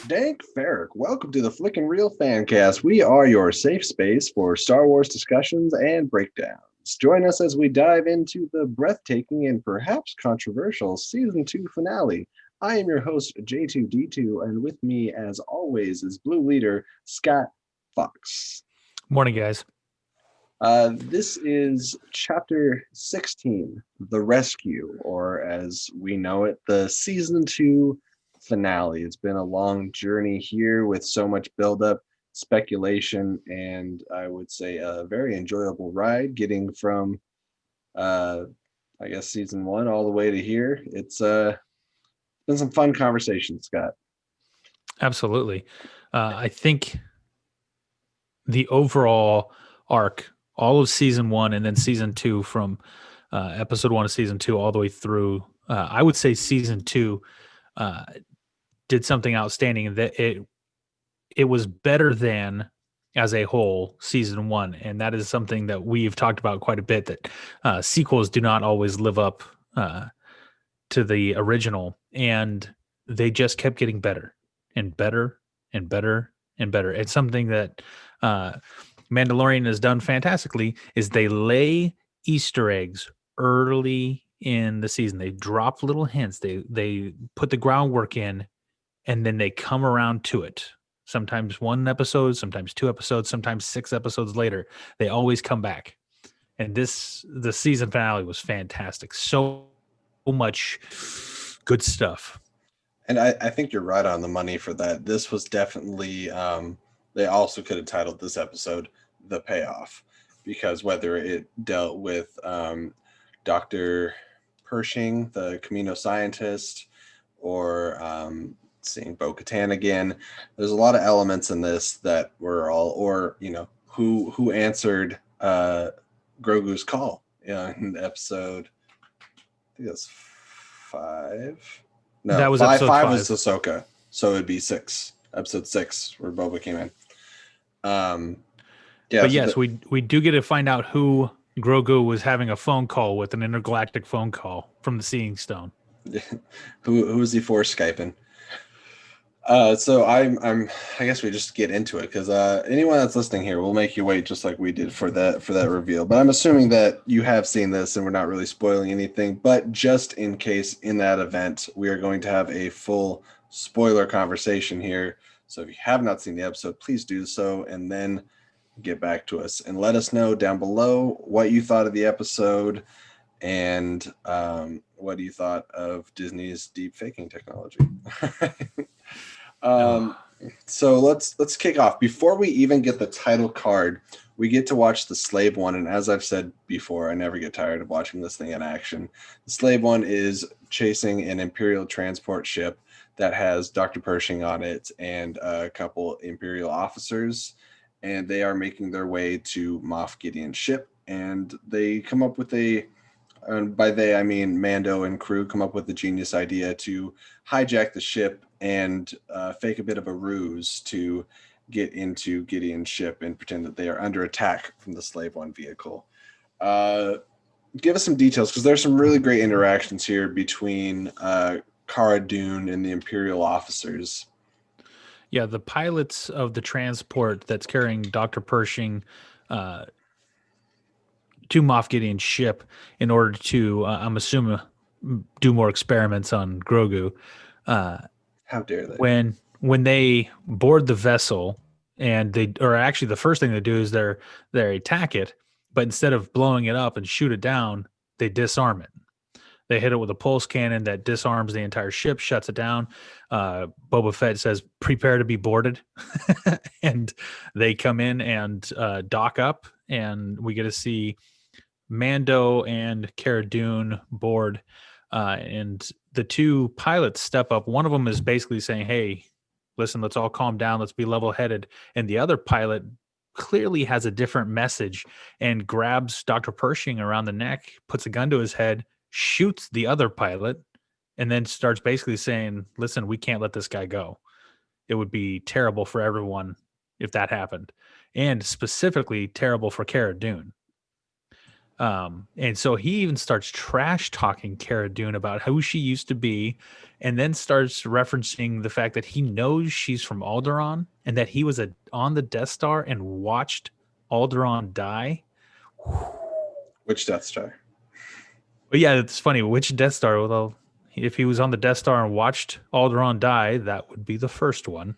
Dank Ferrik, welcome to the Flickin' Real Fancast. We are your safe space for Star Wars discussions and breakdowns. Join us as we dive into the breathtaking and perhaps controversial Season 2 finale. I am your host, J2D2, and with me, as always, is Blue Leader Scott Fox. Morning, guys. This is Chapter 16, The Rescue, or as we know it, the Season 2 finale. It's been a long journey here with so much buildup, speculation, and I would say a very enjoyable ride getting from, uh, I guess, Season 1 all the way to here. It's been some fun conversations, Scott. Absolutely. I think the overall arc, all of season 1 and then season 2, from episode 1 to season 2 all the way through, I would say season 2 uh, did something outstanding. That it was better than, as a whole, season 1, and that is something that we've talked about quite a bit. That sequels do not always live up to the original, and they just kept getting better and better and better and better. It's something that Mandalorian has done fantastically. Is they lay Easter eggs early in the season. They drop little hints. They put the groundwork in, and then they come around to it. Sometimes one episode, sometimes 2 episodes, sometimes 6 episodes later. They always come back. And the season finale was fantastic. So much good stuff. And I think you're right on the money for that. This was definitely, they also could have titled this episode The Payoff, because whether it dealt with Dr. Pershing, the Camino scientist, or seeing Bo-Katan again, there's a lot of elements in this that were all, or, who answered Grogu's call in episode, I think that's 5. No, That was five. episode Five 5. was Ahsoka, so it'd be 6. Episode 6, where Boba came in. Yeah, but yes, we do get to find out who Grogu was having a phone call with, an intergalactic phone call from the Seeing Stone. who is he for Skyping? So I guess we just get into it, because anyone that's listening here, will make you wait, just like we did for that reveal. But I'm assuming that you have seen this and we're not really spoiling anything. But just in case, in that event, we are going to have a full spoiler conversation here. So if you have not seen the episode, please do so, and then get back to us and let us know down below what you thought of the episode, and what you thought of Disney's deep faking technology. So let's kick off. Before we even get the title card, we get to watch the Slave One, and as I've said before, I never get tired of watching this thing in action. The Slave One is chasing an Imperial transport ship that has Dr. Pershing on it and a couple Imperial officers, and they are making their way to Moff Gideon's ship, and they come up with and by they I mean Mando and crew, come up with the genius idea to hijack the ship and fake a bit of a ruse to get into Gideon's ship and pretend that they are under attack from the Slave One vehicle. Give us some details, because there's some really great interactions here between Cara Dune and the Imperial officers. Yeah, the pilots of the transport that's carrying Dr. Pershing to Moff Gideon's ship in order to, I'm assuming, do more experiments on Grogu. How dare they? When they board the vessel, and actually the first thing they do is they attack it, but instead of blowing it up and shoot it down, they disarm it. They hit it with a pulse cannon that disarms the entire ship, shuts it down. Boba Fett says, "Prepare to be boarded," and they come in and dock up, and we get to see Mando and Cara Dune board, and the 2 pilots step up. One of them is basically saying, "Hey, listen, let's all calm down. Let's be level-headed." And the other pilot clearly has a different message and grabs Dr. Pershing around the neck, puts a gun to his head, shoots the other pilot, and then starts basically saying, "Listen, we can't let this guy go. It would be terrible for everyone if that happened, and specifically terrible for Cara Dune." And so he even starts trash talking Cara Dune about who she used to be, and then starts referencing the fact that he knows she's from Alderaan and that he was on the Death Star and watched Alderaan die. Which Death Star? But yeah, it's funny. Which Death Star? Well, if he was on the Death Star and watched Alderaan die, that would be the first one.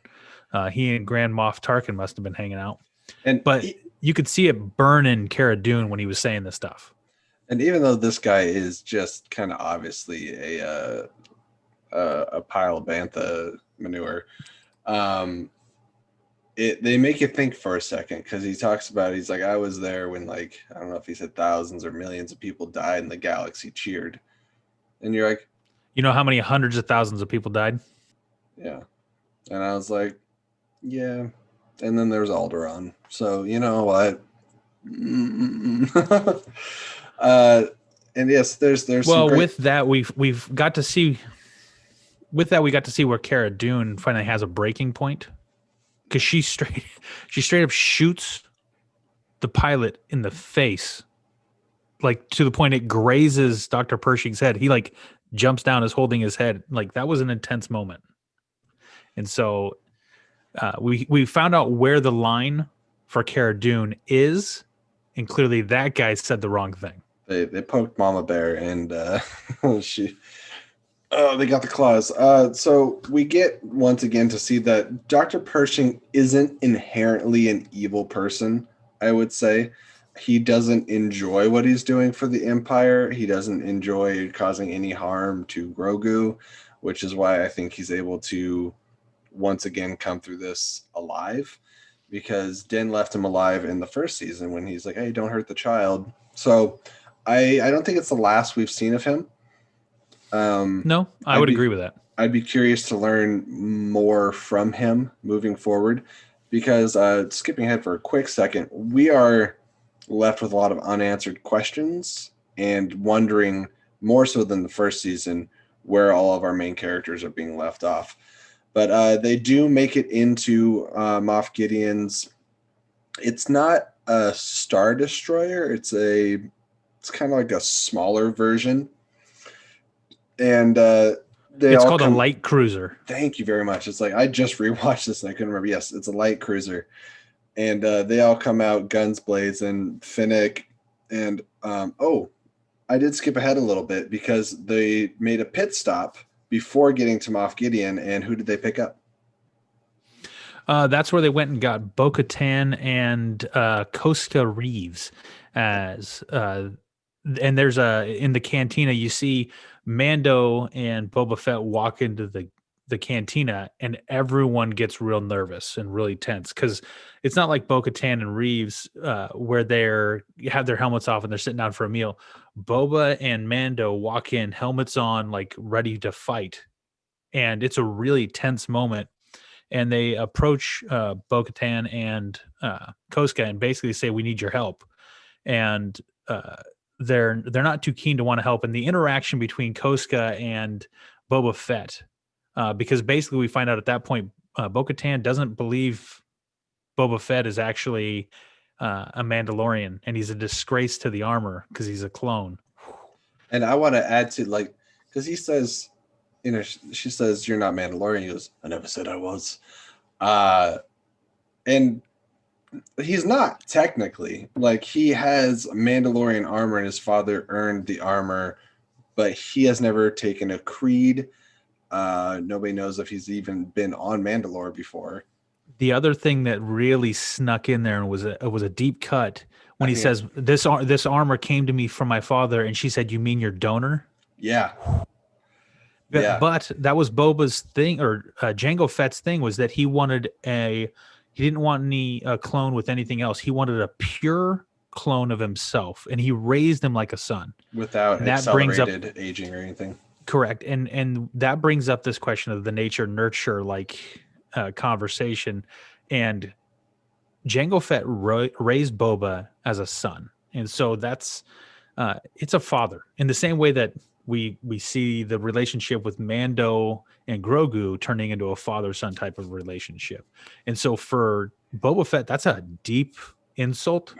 He and Grand Moff Tarkin must have been hanging out. And But you could see it burn in Cara Dune when he was saying this stuff. and even though this guy is just kind of obviously a pile of bantha manure, they make you think for a second, because he talks about, he's like, I was there when, like, I don't know if he said thousands or millions of people died and the galaxy cheered, and you're like, You know how many hundreds of thousands of people died? yeah, and I was like, yeah, and then there's Alderaan, so you know what. And yes, there's Well, some great... with that, we've got to see. With that, we got to see where Cara Dune finally has a breaking point, because she straight up shoots the pilot in the face, like to the point it grazes Dr. Pershing's head. He like jumps down, is holding his head. Like that was an intense moment. And so we found out where the line for Cara Dune is, and clearly that guy said the wrong thing. They poked Mama Bear, and she... Oh, they got the claws. So we get once again to see that Dr. Pershing isn't inherently an evil person, I would say. He doesn't enjoy what he's doing for the Empire. He doesn't enjoy causing any harm to Grogu, which is why I think he's able to once again come through this alive, because Din left him alive in the first season when he's like, hey, don't hurt the child. So I don't think it's the last we've seen of him. No, I would agree with that. I'd be curious to learn more from him moving forward, because skipping ahead for a quick second, we are left with a lot of unanswered questions and wondering, more so than the first season, where all of our main characters are being left off. But they do make it into Moff Gideon's... It's not a Star Destroyer. It's kind of like a smaller version. And it's called a light cruiser. Thank you very much. It's like, I just rewatched this and I couldn't remember. Yes, it's a light cruiser. And they all come out guns blazing. Fennec and I did skip ahead a little bit, because they made a pit stop before getting to Moff Gideon. And who did they pick up? That's where they went and got Bo-Katan and Koska Reeves as and there's in the cantina, you see Mando and Boba Fett walk into the cantina, and everyone gets real nervous and really tense, because it's not like Bo-Katan and Reeves where you have their helmets off and they're sitting down for a meal. Boba and Mando walk in, helmets on, like ready to fight, and it's a really tense moment. And they approach Bo-Katan and Koska and basically say, "We need your help." And they're not too keen to want to help. And the interaction between Koska and Boba Fett, because basically we find out at that point, Bo-Katan doesn't believe Boba Fett is actually a Mandalorian, and he's a disgrace to the armor because he's a clone. And I want to add to, like, because he says, she says, "You're not Mandalorian." He goes, "I never said I was." And he's not technically. Like, he has Mandalorian armor, and his father earned the armor, but he has never taken a creed. Nobody knows if he's even been on Mandalore before. The other thing that really snuck in there and was a deep cut when he says, this armor came to me from my father, and she said, "You mean your donor?" Yeah. But that was Boba's thing, or Jango Fett's thing, was that he didn't want any clone with anything else. He wanted a pure clone of himself, and he raised him like a son, without accelerated aging or anything. Correct. And that brings up this question of the nature nurture conversation. And Jango Fett raised Boba as a son, and so that's it's a father in the same way that we see the relationship with Mando and Grogu turning into a father-son type of relationship. And so for Boba Fett, that's a deep insult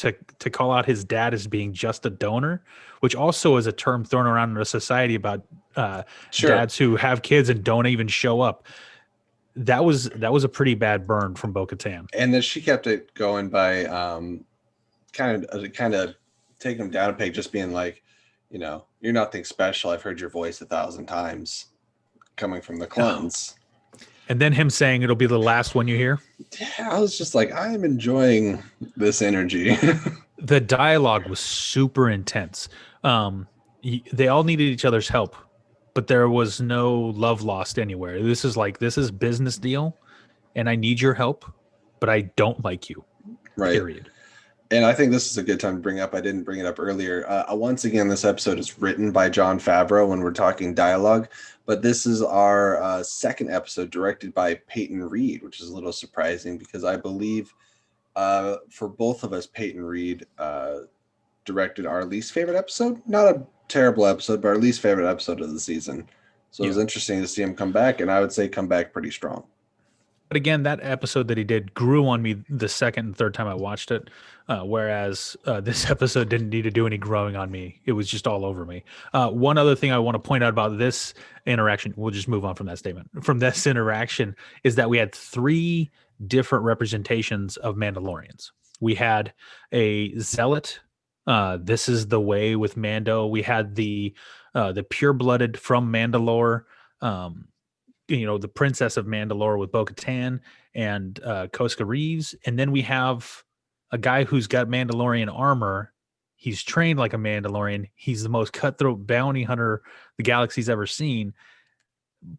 to call out his dad as being just a donor, which also is a term thrown around in our society about Sure. dads who have kids and don't even show up. That was a pretty bad burn from Bo-Katan. And then she kept it going by kind of taking him down a peg, just being like, you're nothing special. I've heard your voice 1,000 times coming from the clones. And then him saying it'll be the last one you hear. Yeah, I was just like, I am enjoying this energy. The dialogue was super intense. They all needed each other's help, but there was no love lost anywhere. This is business deal, and I need your help, but I don't like you. Right. Period. And I think this is a good time to bring up. I didn't bring it up earlier. Once again, this episode is written by Jon Favreau when we're talking dialogue, but this is our second episode directed by Peyton Reed, which is a little surprising because I believe for both of us, Peyton Reed directed our least favorite episode. Not a terrible episode, but our least favorite episode of the season. So it was interesting to see him come back, and I would say come back pretty strong. But again, that episode that he did grew on me the second and third time I watched it, whereas this episode didn't need to do any growing on me. It was just all over me. One other thing I want to point out about this interaction, we'll just move on from that statement, from this interaction, is that we had 3 different representations of Mandalorians. We had a zealot. This is the way with Mando. We had the pure-blooded from Mandalore, the princess of Mandalore with Bo-Katan and Koska Reeves. And then we have a guy who's got Mandalorian armor. He's trained like a Mandalorian. He's the most cutthroat bounty hunter the galaxy's ever seen,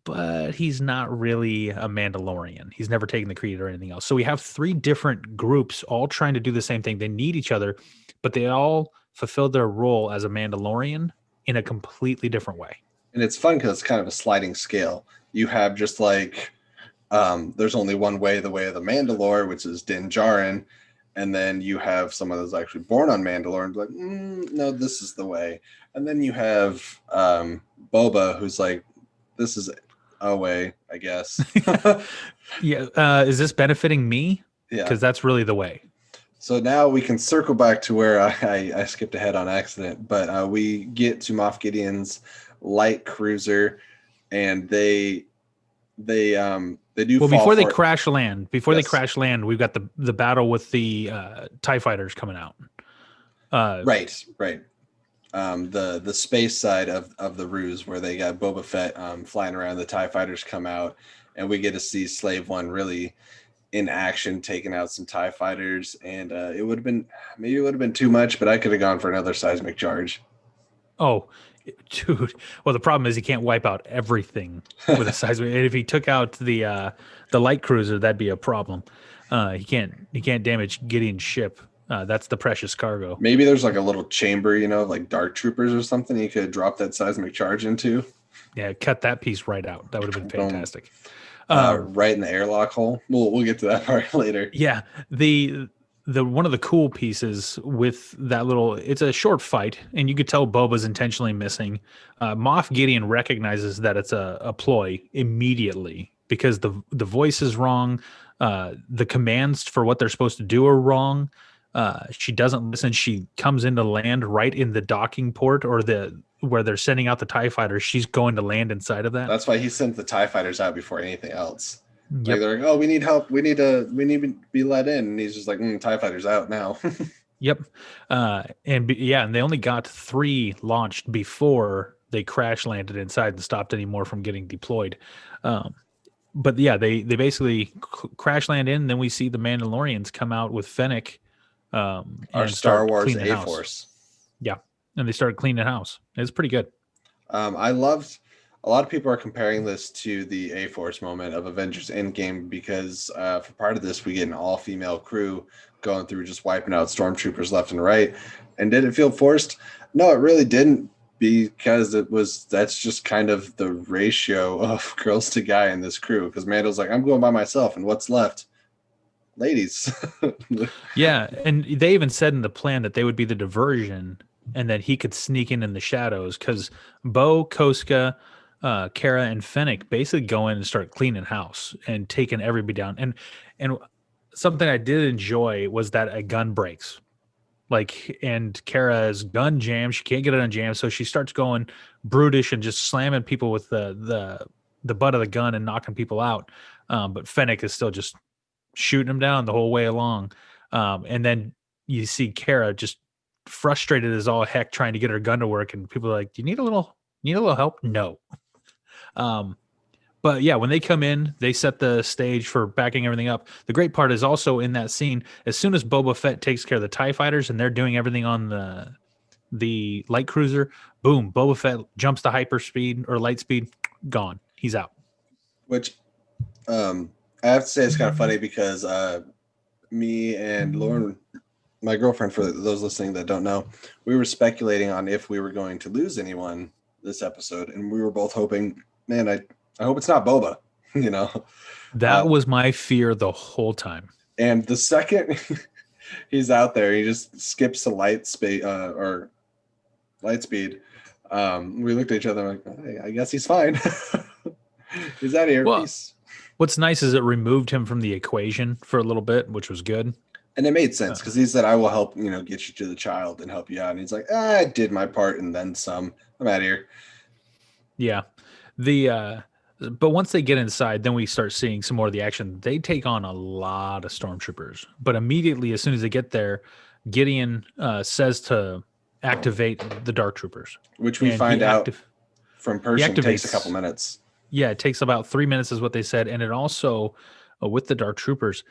but he's not really a Mandalorian. He's never taken the creed or anything else. So we have 3 different groups all trying to do the same thing. They need each other, but they all fulfilled their role as a Mandalorian in a completely different way. And it's fun because it's kind of a sliding scale. You have just like, there's only one way, the way of the Mandalore, which is Din Djarin. And then you have someone that's actually born on Mandalore and like, no, this is the way. And then you have Boba, who's like, this is a way, I guess. Yeah. Is this benefiting me? Yeah. Because that's really the way. So now we can circle back to where I skipped ahead on accident, but we get to Moff Gideon's light cruiser, and they do. Well, before they crash land, we've got the battle with the TIE fighters coming out. Right. The space side of the ruse, where they got Boba Fett flying around, the TIE fighters come out, and we get to see Slave One really in action, taking out some TIE fighters, and it would have been too much, but I could have gone for another seismic charge. Oh, dude. Well, the problem is he can't wipe out everything with a seismic. And if he took out the light cruiser, that'd be a problem. He can't damage Gideon's ship. That's the precious cargo. Maybe there's like a little chamber, like dark troopers or something you could drop that seismic charge into. Yeah, cut that piece right out. That would have been fantastic. Right in the airlock hole. We'll get to that part later. Yeah, the one of the cool pieces with that it's a short fight, and you could tell Boba's intentionally missing. Moff Gideon recognizes that it's a ploy immediately because the voice is wrong. The commands for what they're supposed to do are wrong. She doesn't listen. She comes into land right in the docking port or where they're sending out the TIE fighters. She's going to land inside of that. That's why he sent the TIE fighters out before anything else. Yep. Like they're like, oh, we need help. We need to be let in. And he's just like, TIE fighters out now. Yep. And they only got 3 launched before they crash landed inside and stopped any more from getting deployed. But yeah, they basically crash land in. And then we see the Mandalorians come out with Fennec. Our Star Wars A-Force. Yeah. And they started cleaning house. It's pretty good. I loved, a lot of people are comparing this to the A-Force moment of Avengers Endgame because for part of this, we get an all-female crew going through just wiping out stormtroopers left and right. And did it feel forced? No, it really didn't, because that's just kind of the ratio of girls to guy in this crew. Because Mando's like, I'm going by myself, and what's left? Ladies. Yeah, and they even said in the plan that they would be the diversion and that he could sneak in the shadows because Bo, Koska, Cara, and Fennec basically go in and start cleaning house and taking everybody down. And something I did enjoy was that a gun breaks. and Kara's gun jammed. She can't get it unjammed, so she starts going brutish and just slamming people with the butt of the gun and knocking people out. But Fennec is still just shooting him down the whole way along. And then you see Cara just frustrated as all heck trying to get her gun to work, and people are like, "Do you need a little help?" No. But yeah, when they come in, they set the stage for backing everything up. The great part is also in that scene, as soon as Boba Fett takes care of the TIE fighters and they're doing everything on the light cruiser, boom, Boba Fett jumps to hyperspeed or light speed, gone. He's out. Which I have to say it's kind of funny because me and Lauren, my girlfriend, for those listening that don't know, we were speculating on if we were going to lose anyone this episode, and we were both hoping, man, I hope it's not Boba, you know. That was my fear the whole time. And the second he's out there, he just skips to light speed or light speed. We looked at each other like, hey, I guess he's fine. He's out of here. Well, Peace. what's nice is it removed him from the equation for a little bit, which was good. And it made sense because he said, I will help, get you to the child and help you out. And he's like, I did my part and then some. I'm out of here. Yeah. But once they get inside, then we start seeing some more of the action. They take on a lot of stormtroopers. But immediately, as soon as they get there, Gideon says to activate the Dark Troopers. Which we find out from Pershing takes a couple minutes. Yeah, it takes about 3 minutes is what they said. And it also, with the Dark Troopers,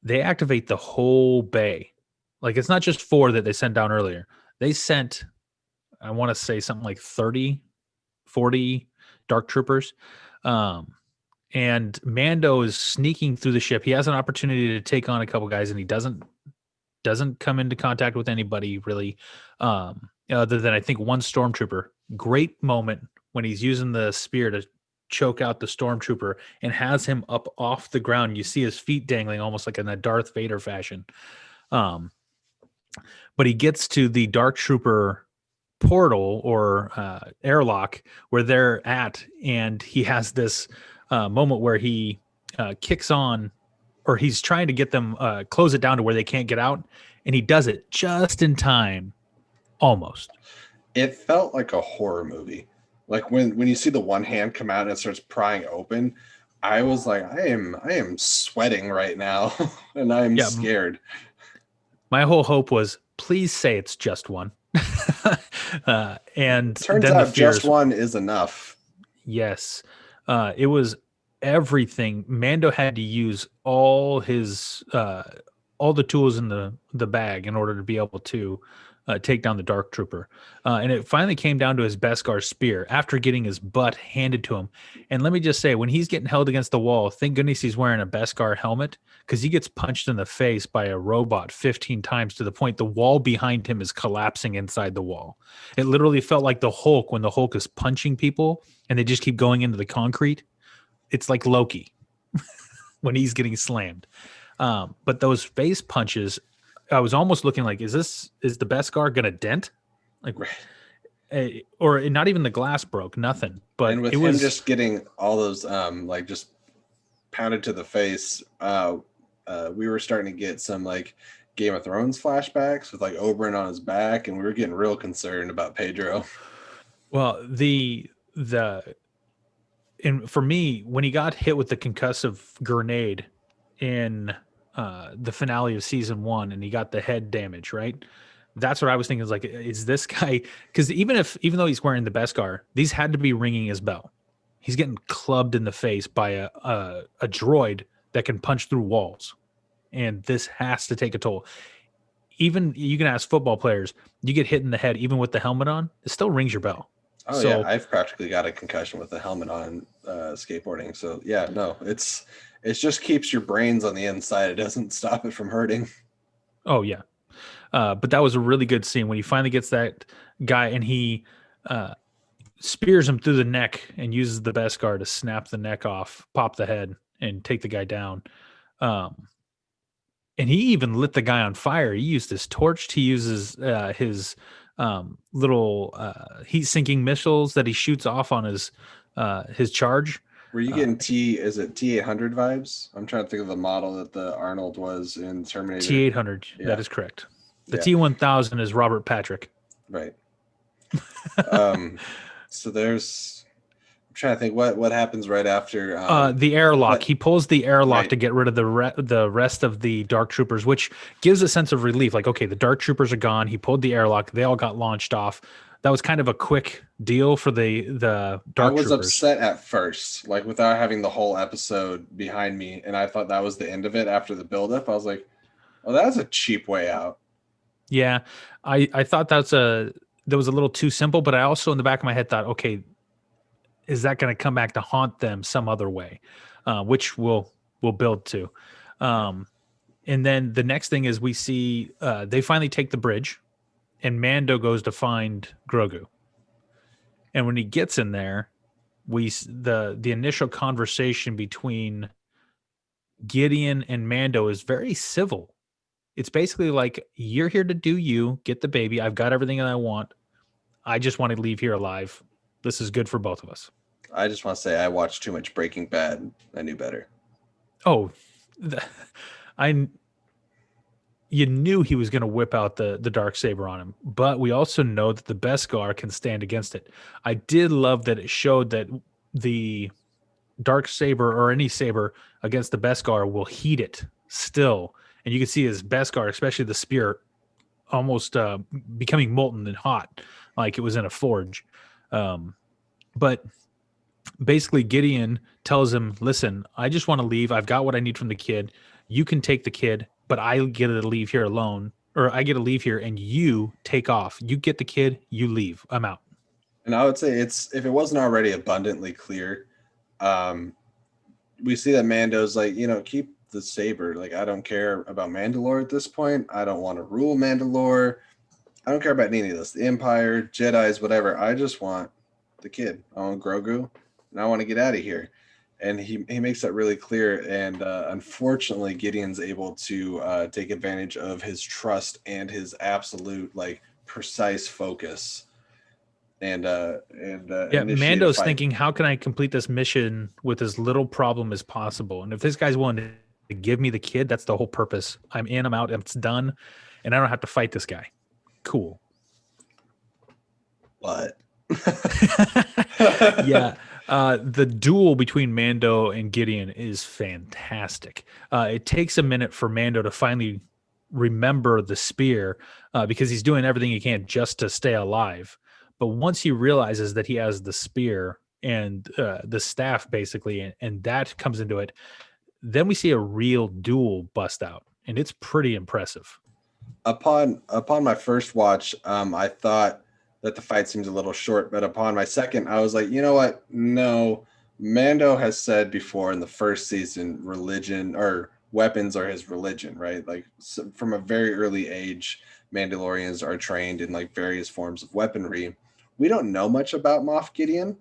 they activate the whole bay. Like, it's not just 4 that they sent down earlier. They sent, I want to say something like 30, 40 Dark Troopers. And Mando is sneaking through the ship. He has an opportunity to take on a couple guys, and he doesn't come into contact with anybody really, other than I think one stormtrooper. Great moment when he's using the spear to choke out the stormtrooper and has him up off the ground. You see his feet dangling almost like in a Darth Vader fashion. But he gets to the Dark Trooper portal or airlock where they're at, and he has this moment where he kicks on, or he's trying to get them close it down to where they can't get out, and he does it just in time, almost. It felt like a horror movie. Like when you see the one hand come out and it starts prying open, I was like, I am sweating right now, and I am scared. My whole hope was, please say it's just one. And turns out just one is enough. Yes. It was everything. Mando had to use all his all the tools in the bag in order to be able to take down the Dark Trooper. And it finally came down to his Beskar spear after getting his butt handed to him. And let me just say, when he's getting held against the wall, thank goodness he's wearing a Beskar helmet, because he gets punched in the face by a robot 15 times to the point the wall behind him is collapsing inside the wall. It literally felt like the Hulk when the Hulk is punching people and they just keep going into the concrete. It's like Loki when he's getting slammed. But those face punches, I was almost looking like, is the Beskar gonna dent? Like, or not even the glass broke, nothing. But and with him just getting all those like just pounded to the face, we were starting to get some like Game of Thrones flashbacks with like Oberyn on his back, and we were getting real concerned about Pedro. Well, and for me, when he got hit with the concussive grenade in the finale of season 1 and he got the head damage, right? That's what I was thinking, is like, is this guy, because even though he's wearing the Beskar, these had to be ringing his bell. He's getting clubbed in the face by a droid that can punch through walls, and this has to take a toll. Even you can ask football players, you get hit in the head even with the helmet on, it still rings your bell. Oh, so, yeah, I've practically got a concussion with the helmet on skateboarding. So yeah, no, it just keeps your brains on the inside. It doesn't stop it from hurting. Oh yeah. But that was a really good scene when he finally gets that guy and he spears him through the neck and uses the Beskar to snap the neck off, pop the head, and take the guy down. And he even lit the guy on fire. He used his torch. He uses his little heat-sinking missiles that he shoots off on his charge. Were you getting is it T-800 vibes? I'm trying to think of the model that the Arnold was in Terminator. T-800, yeah. That is correct. The Yeah, T-1000 is Robert Patrick. right. So there's. I'm trying to think what happens right after. The airlock. But He pulls the airlock right, to get rid of the rest of the Dark Troopers, which gives a sense of relief. Like, okay, the Dark Troopers are gone. He pulled the airlock. They all got launched off. That was kind of a quick deal for the I Dark was Troopers. upset at first, like without having the whole episode behind me, and I thought that was the end of it after the buildup. I was like, "Oh, that's a cheap way out." Yeah, I thought that was a little too simple, but I also in the back of my head thought, okay, is that going to come back to haunt them some other way, which we'll build to. And then the next thing is we see they finally take the bridge, and Mando goes to find Grogu. And when he gets in there, the initial conversation between Gideon and Mando is very civil. It's basically like, you're here to do you, get the baby. I've got everything that I want. I just want to leave here alive. This is good for both of us. I just want to say I watched too much Breaking Bad. I knew better. Oh, I you knew he was going to whip out the dark saber on him, but we also know that the Beskar can stand against it. I did love that it showed that the dark saber or any saber against the Beskar will heat it still, and you can see his Beskar, especially the spear, almost becoming molten and hot, like it was in a forge. But basically, Gideon tells him, "Listen, I just want to leave. I've got what I need from the kid. You can take the kid, but I get to leave here alone, or I get to leave here, and you take off. You get the kid, you leave. I'm out." And I would say it's if it wasn't already abundantly clear, um, we see that Mando's like, keep the saber. Like, I don't care about Mandalore at this point. I don't want to rule Mandalore. I don't care about any of this. The Empire, Jedi's, whatever. I just want the kid. I want Grogu, and I want to get out of here. And he makes that really clear. And unfortunately, Gideon's able to take advantage of his trust and his absolute precise focus, and Yeah, initiate a Mando's fight. thinking, how can I complete this mission with as little problem as possible? And if this guy's willing to give me the kid, that's the whole purpose. I'm in, I'm out, it's done, and I don't have to fight this guy. Cool. But Yeah. The duel between Mando and Gideon is fantastic. It takes a minute for Mando to finally remember the spear because he's doing everything he can just to stay alive. But once he realizes that he has the spear and the staff, basically, and that comes into it, then we see a real duel bust out, and it's pretty impressive. upon my first watch, I thought that the fight seemed a little short, but upon my second, I was like, you know what? No, Mando has said before in the first season, religion or weapons are his religion, right? Like from a very early age, Mandalorians are trained in various forms of weaponry. We don't know much about Moff Gideon.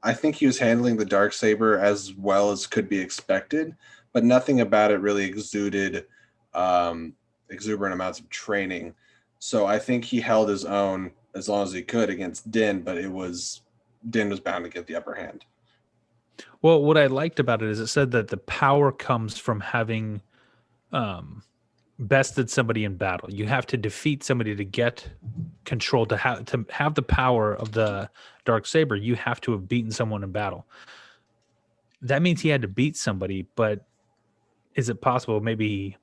I think he was handling the dark saber as well as could be expected, but nothing about it really exuded um, exuberant amounts of training. So I think he held his own as long as he could against Din, but Din was bound to get the upper hand. Well, what I liked about it is it said that the power comes from having um, bested somebody in battle. You have to defeat somebody to get control, to have the power of the dark saber. You have to have beaten someone in battle. That means he had to beat somebody, but is it possible maybe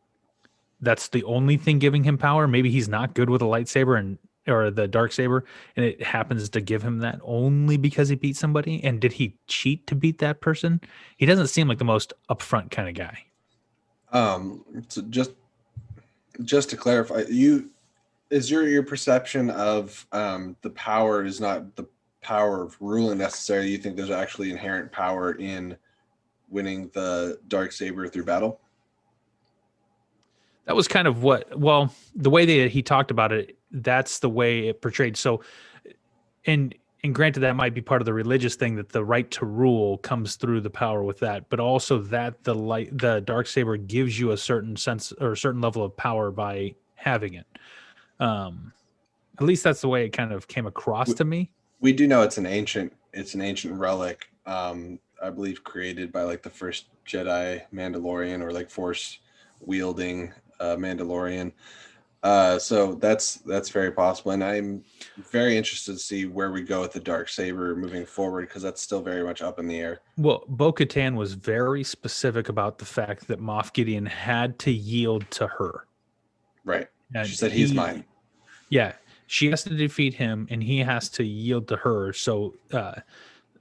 that's the only thing giving him power? Maybe he's not good with a lightsaber and or the dark saber, and it happens to give him that only because he beat somebody. And did he cheat to beat that person? He doesn't seem like the most upfront kind of guy. So just to clarify, your perception of the power is not the power of ruling necessarily. You think there's actually inherent power in winning the dark saber through battle? That was kind of the way that he talked about it, that's the way it portrayed. So, and granted, that might be part of the religious thing, that the right to rule comes through the power with that, but also that the dark saber gives you a certain sense or a certain level of power by having it. Um, at least that's the way it kind of came across to me. We do know it's an ancient relic. I believe created by the first Jedi Mandalorian or force wielding Mandalorian. So that's very possible, and I'm very interested to see where we go with the dark saber moving forward because that's still very much up in the air. Well, Bo-Katan was very specific about the fact that Moff Gideon had to yield to her. Right. She And said he's mine. yeah, she has to defeat him and he has to yield to her. So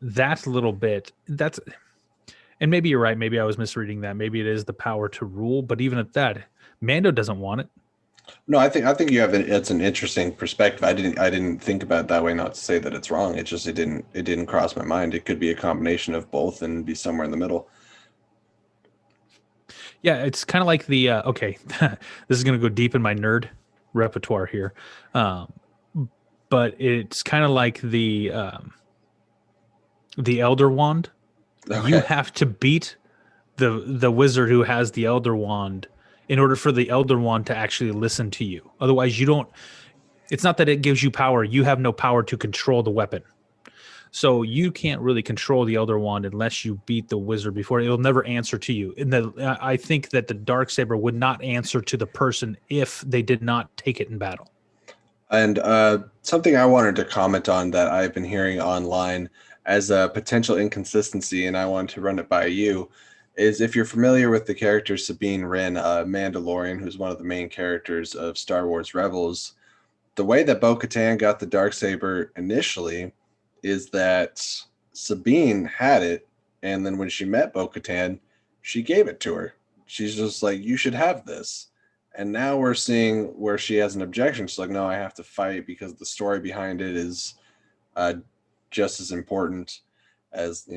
that little bit, and maybe you're right. Maybe I was misreading that. Maybe it is the power to rule. But even at that, Mando doesn't want it. No, I think you have it's an interesting perspective. I didn't think about it that way. Not to say that it's wrong. It didn't cross my mind. It could be a combination of both and be somewhere in the middle. Yeah, it's kind of like the okay. This is going to go deep in my nerd repertoire here, um, but it's kind of like the Elder Wand. You Okay. have to beat the wizard who has the Elder Wand in order for the Elder Wand to actually listen to you. Otherwise, you don't. It's not that it gives you power; you have no power to control the weapon. So you can't really control the Elder Wand unless you beat the wizard before. It'll never answer to you. And I think that the dark saber would not answer to the person if they did not take it in battle. And something I wanted to comment on that I've been hearing online as a potential inconsistency, and I wanted to run it by you, is if you're familiar with the character Sabine Wren, Mandalorian, who's one of the main characters of Star Wars Rebels, the way that Bo-Katan got the Darksaber initially is that Sabine had it, and then when she met Bo-Katan, she gave it to her. She's just like, "You should have this." And now we're seeing where she has an objection. She's like, "No, I have to fight because the story behind it is uh, just as important as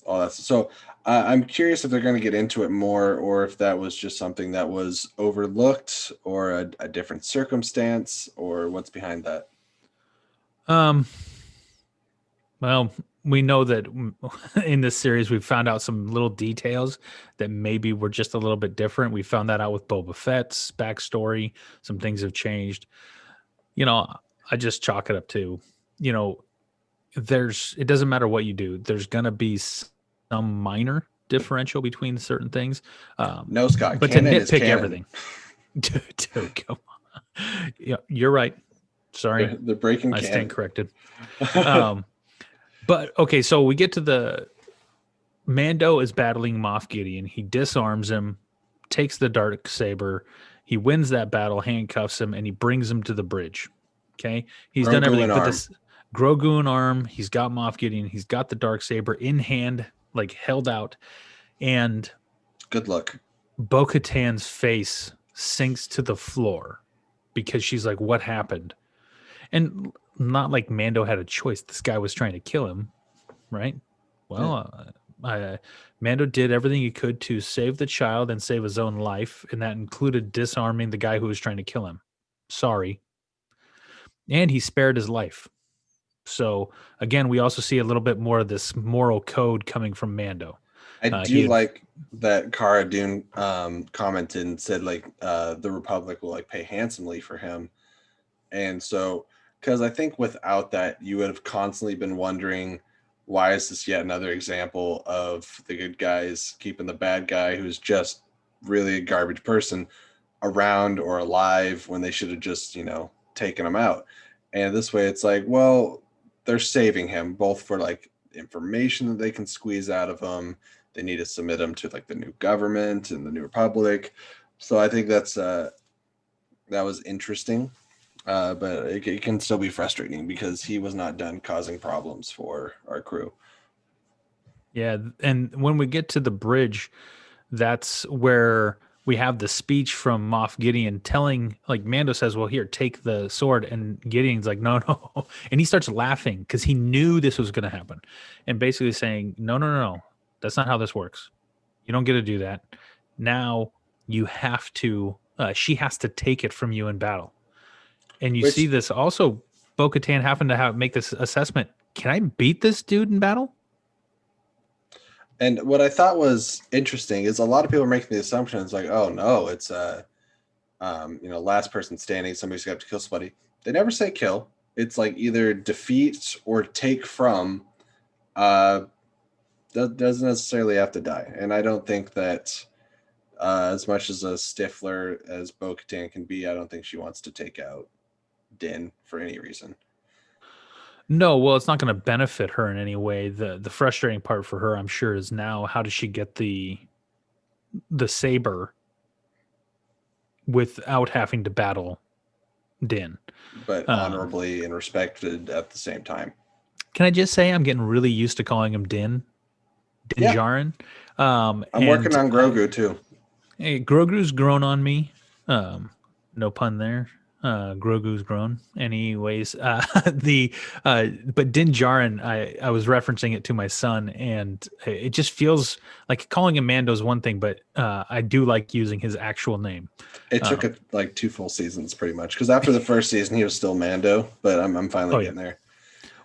all that." So I'm curious if they're going to get into it more, or if that was just something that was overlooked, or a different circumstance, or what's behind that. Um, well, we know that in this series we've found out some little details that maybe were just a little bit different. We found that out with Boba Fett's backstory. Some things have changed. I just chalk it up to, you know, it doesn't matter what you do. There's gonna be some minor differential between certain things. No, Scott, But to canon is nitpick canon. everything, dude, come on. Yeah, you're right. Sorry, They're breaking I stand canon. corrected. Um, but okay, so we get to the Mando is battling Moff Gideon. He disarms him, takes the dark saber. He wins that battle, handcuffs him, and he brings him to the bridge. Okay, he's done Grogu everything. and But arm. this Grogu in arm, he's got Moff Gideon. He's got the dark saber in hand, like held out, and Good luck. Bo-Katan's face sinks to the floor because she's like, "What happened?" And not like Mando had a choice. This guy was trying to kill him, right? Yeah. Well, Mando did everything he could to save the child and save his own life, and that included disarming the guy who was trying to kill him. Sorry. And he spared his life. So, again, we also see a little bit more of this moral code coming from Mando. I He do had, like that Cara Dune commented and said like the Republic will like pay handsomely for him. And so, because I think without that, you would have constantly been wondering, why is this yet another example of the good guys keeping the bad guy who's just really a garbage person around or alive when they should have just, taken him out. And this way, it's like, well, they're saving him both for like information that they can squeeze out of him. They need to submit him to like the new government and the new republic. So I think that was interesting, but it can still be frustrating because he was not done causing problems for our crew. yeah. And when we get to the bridge, that's where we have the speech from Moff Gideon telling, like, Mando says, "Well, here, take the sword," and Gideon's like, "No, no," and he starts laughing because he knew this was going to happen, and basically saying, "No, no, no, no, that's not how this works. You don't get to do that. Now you have to. She has to take it from you in battle." And you see Which this also. Bo-Katan happened to make this assessment. Can I beat this dude in battle? and what I thought was interesting is a lot of people are making the assumptions like, oh no, it's last person standing, somebody's got to kill somebody. They never say kill. It's like either defeat or take from. That doesn't necessarily have to die, and I don't think that As much as a stiffler as Bo-Katan can be, I don't think she wants to take out Din for any reason. No, well, it's not going to benefit her in any way. The frustrating part for her, I'm sure, is now how does she get the saber without having to battle Din? But honorably and respected at the same time. Can I just say I'm getting really used to calling him Din Yeah. Djarin. I'm working on Grogu too. Hey, Grogu's grown on me. No pun there. Grogu's grown. Anyways, but Din Djarin, I was referencing it to my son, and it just feels like calling him Mando is one thing, but I do like using his actual name. It took like 2 full seasons pretty much, because after the first season he was still Mando, but I'm finally getting there.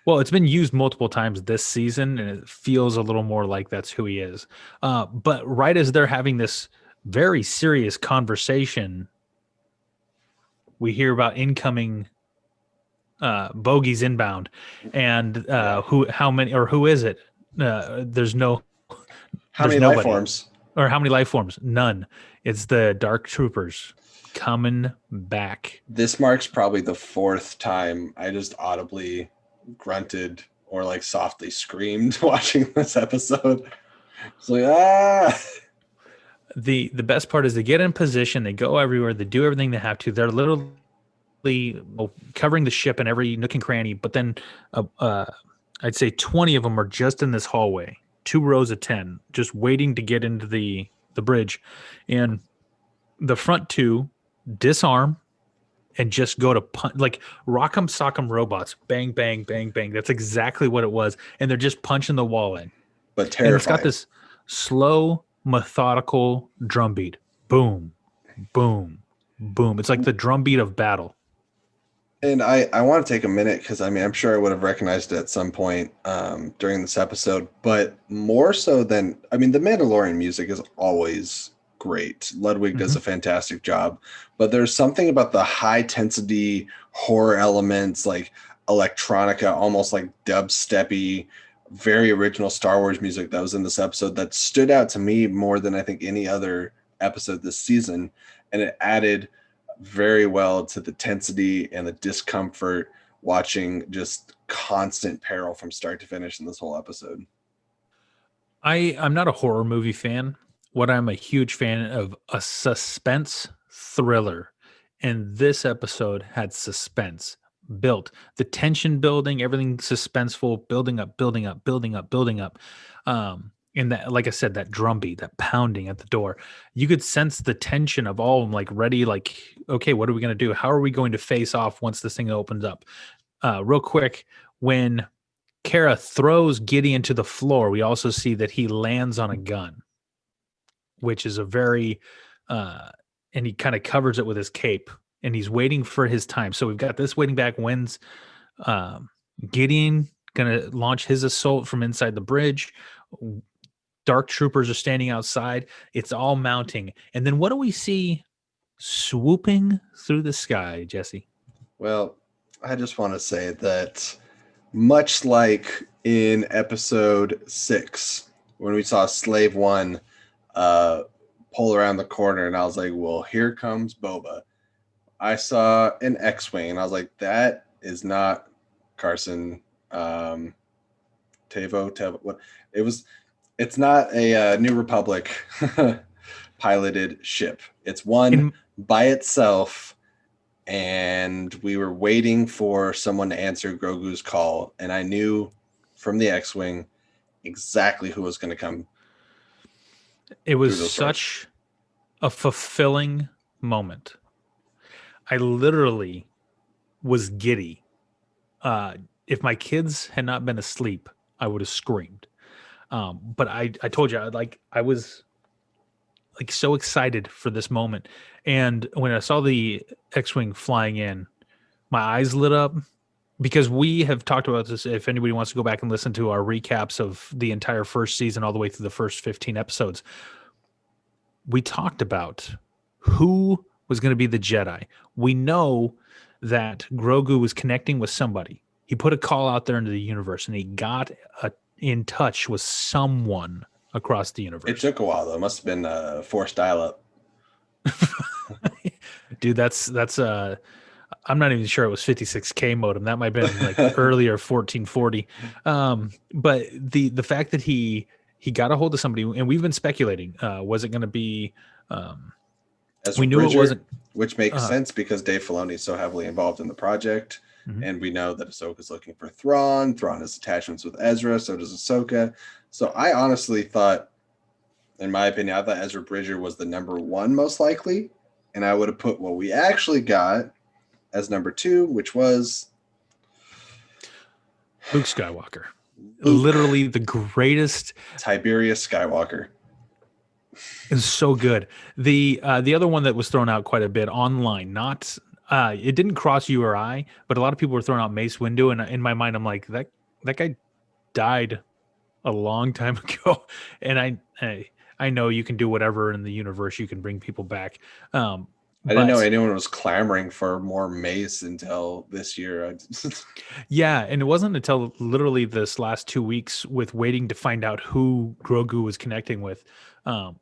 Well, it's been used multiple times this season, and it feels a little more like that's who he is. But right as they're having this very serious conversation, we hear about incoming bogeys inbound, and who is it? There's no. How many life forms? Or how many life forms? None. It's the Dark Troopers coming back. This marks probably the 4th time I just audibly grunted or like softly screamed watching this episode. It's like, ah. The best part is they get in position, they go everywhere, they do everything they have to. They're literally covering the ship in every nook and cranny, but then I'd say 20 of them are just in this hallway, 2 rows of 10, just waiting to get into the bridge. And the front 2 disarm and just go to punch, like rock'em sock'em robots. Bang, bang, bang, bang. That's exactly what it was. And they're just punching the wall in. But terrifying. And it's got this slow, methodical drumbeat. Boom, boom, boom. It's like the drumbeat of battle. And I want to take a minute because I'm sure I would have recognized it at some point during this episode, but more so than the Mandalorian music is always great. Ludwig does a fantastic job, but there's something about the high intensity horror elements, like electronica, almost like dubsteppy, very original Star Wars music that was in this episode that stood out to me more than I think any other episode this season, and it added very well to the tensity and the discomfort watching just constant peril from start to finish in this whole episode. I'm not a horror movie fan. What I'm a huge fan of a suspense thriller. And this episode had suspense built, the tension building, everything suspenseful, building up, building up, building up, building up. And that, like I said, that drumbeat, that pounding at the door, you could sense the tension of all of them, like ready, like, okay, what are we going to do? How are we going to face off once this thing opens up? Real quick, when Cara throws Gideon to the floor, we also see that he lands on a gun, which is a very, and he kind of covers it with his cape, and he's waiting for his time. So we've got this waiting back. When's Gideon going to launch his assault from inside the bridge? Dark troopers are standing outside. It's all mounting. And then what do we see swooping through the sky, Jesse? Well, I just want to say that much like in episode 6, when we saw Slave 1 pull around the corner, and I was like, well, here comes Boba. I saw an X-Wing, and I was like, that is not Carson Tavo, what it was. It's not a New Republic piloted ship. It's one by itself, and we were waiting for someone to answer Grogu's call, and I knew from the X-Wing exactly who was going to come. It was such a fulfilling moment. I literally was giddy. If my kids had not been asleep, I would have screamed. But I told you, I was like so excited for this moment. And when I saw the X-Wing flying in, my eyes lit up, because we have talked about this. If anybody wants to go back and listen to our recaps of the entire first season, all the way through the first 15 episodes, we talked about who was going to be the Jedi. We know that Grogu was connecting with somebody. He put a call out there into the universe, and he got in touch with someone across the universe. It took a while, though. It must have been Force dial-up. Dude, that's I'm not even sure it was 56K modem. That might have been like earlier 1440. But the fact that he got a hold of somebody, and we've been speculating, was it going to be? Ezra We knew it wasn't. Bridger, which makes Uh, sense because Dave Filoni is so heavily involved in the project. mhm. And we know that Ahsoka's looking for Thrawn. Thrawn has attachments with Ezra, so does Ahsoka. So I honestly thought, in my opinion, I thought Ezra Bridger was the number one most likely. And I would have put what we actually got as number two, which was Luke Skywalker, Luke literally the greatest. Tiberius Skywalker. Is so good. The other one that was thrown out quite a bit online, not it didn't cross you or I, but a lot of people were throwing out Mace Windu, and in my mind, I'm like that guy died a long time ago, and I know you can do whatever in the universe, you can bring people back. I didn't know But anyone was clamoring for more Mace until this year. yeah, and it wasn't until literally this last 2 weeks with waiting to find out who Grogu was connecting with.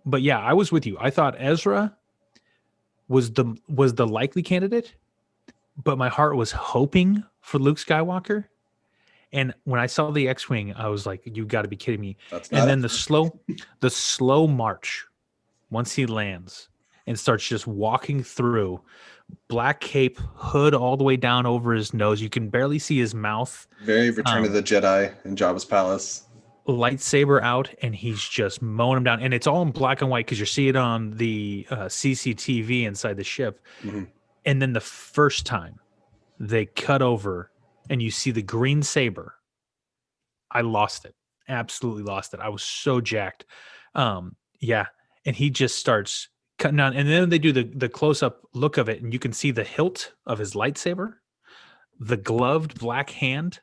But yeah, I was with you. I thought Ezra was the likely candidate, but my heart was hoping for Luke Skywalker. And when I saw the X-wing, I was like, "You got to be kidding me!" That's And not then it. the slow march once he lands and starts just walking through, black cape, hood all the way down over his nose. You can barely see his mouth. Very Return of the Jedi in Jabba's palace. Lightsaber out, and he's just mowing him down. And it's all in black and white because you see it on the CCTV inside the ship. Mm-hmm. And then the first time they cut over and you see the green saber, I lost it. Absolutely lost it. I was so jacked. Yeah. And he just starts cutting down. And then they do the close-up look of it, and you can see the hilt of his lightsaber, the gloved black hand,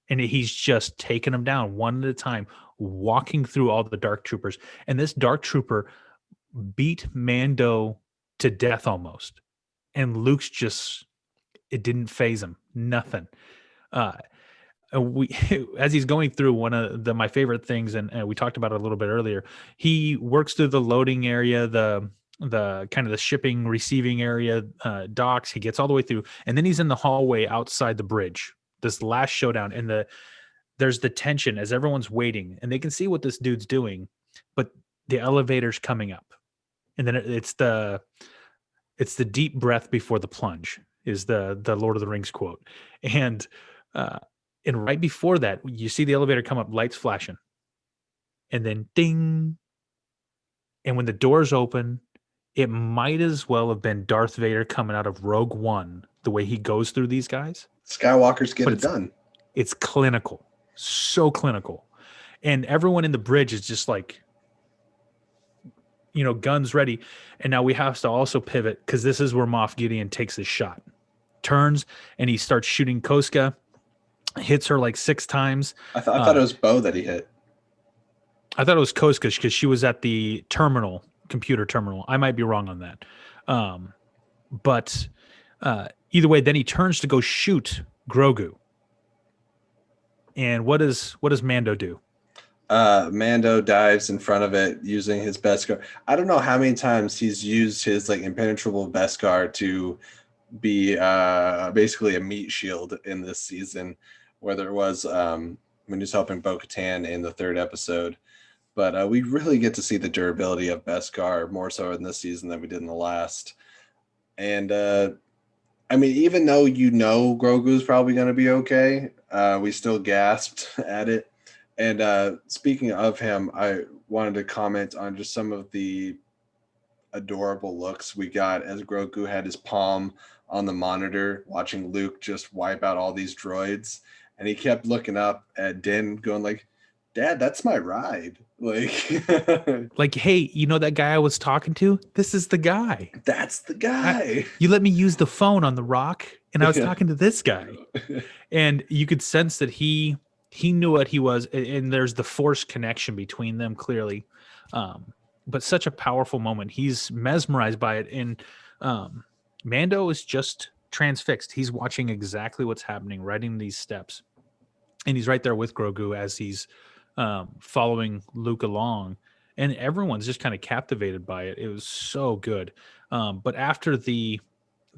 and he's just taking them down one at a time, walking through all the dark troopers. And this dark trooper beat Mando to death almost. And Luke's just, it didn't phase him. Nothing. Uh, we as he's going through, one of my favorite things, and we talked about it a little bit earlier, he works through the loading area, the kind of the shipping receiving area, docks. He gets all the way through, and then he's in the hallway outside the bridge, this last showdown, and there's the tension as everyone's waiting, and they can see what this dude's doing, but the elevator's coming up, and then it's the deep breath before the plunge, is the Lord of the Rings quote. And uh and right before that, you see the elevator come up, lights flashing, and then ding. And when the doors open, it might as well have been Darth Vader coming out of Rogue One, the way he goes through these guys. Skywalkers get But it done. It's clinical, so clinical. And everyone in the bridge is just like, guns ready. And now we have to also pivot, because this is where Moff Gideon takes his shot, turns, and he starts shooting Koska, hits her like 6 times. I thought it was Bo that he hit. I thought it was Koska because she was at the computer terminal. I might be wrong on that. But either way, then he turns to go shoot Grogu. And what does Mando do? Mando dives in front of it using his Beskar. I don't know how many times he's used his like impenetrable Beskar to be basically a meat shield in this season, whether it was when he's helping Bo-Katan in the 3rd episode. But we really get to see the durability of Beskar more so in this season than we did in the last. And I mean, even though Grogu's probably going to be okay, we still gasped at it. And speaking of him, I wanted to comment on just some of the adorable looks we got as Grogu had his palm on the monitor watching Luke just wipe out all these droids. And he kept looking up at Din going like, "Dad, that's my ride." Like, hey, that guy I was talking to? This is the guy. That's the guy. You let me use the phone on the rock, and I was talking to this guy. And you could sense that he knew what he was, and there's the Force connection between them clearly. But such a powerful moment. He's mesmerized by it, and Mando is just transfixed. He's watching exactly what's happening, writing these steps, and he's right there with Grogu as he's following Luke along. and everyone's just kind of captivated by it. It was so good. But after the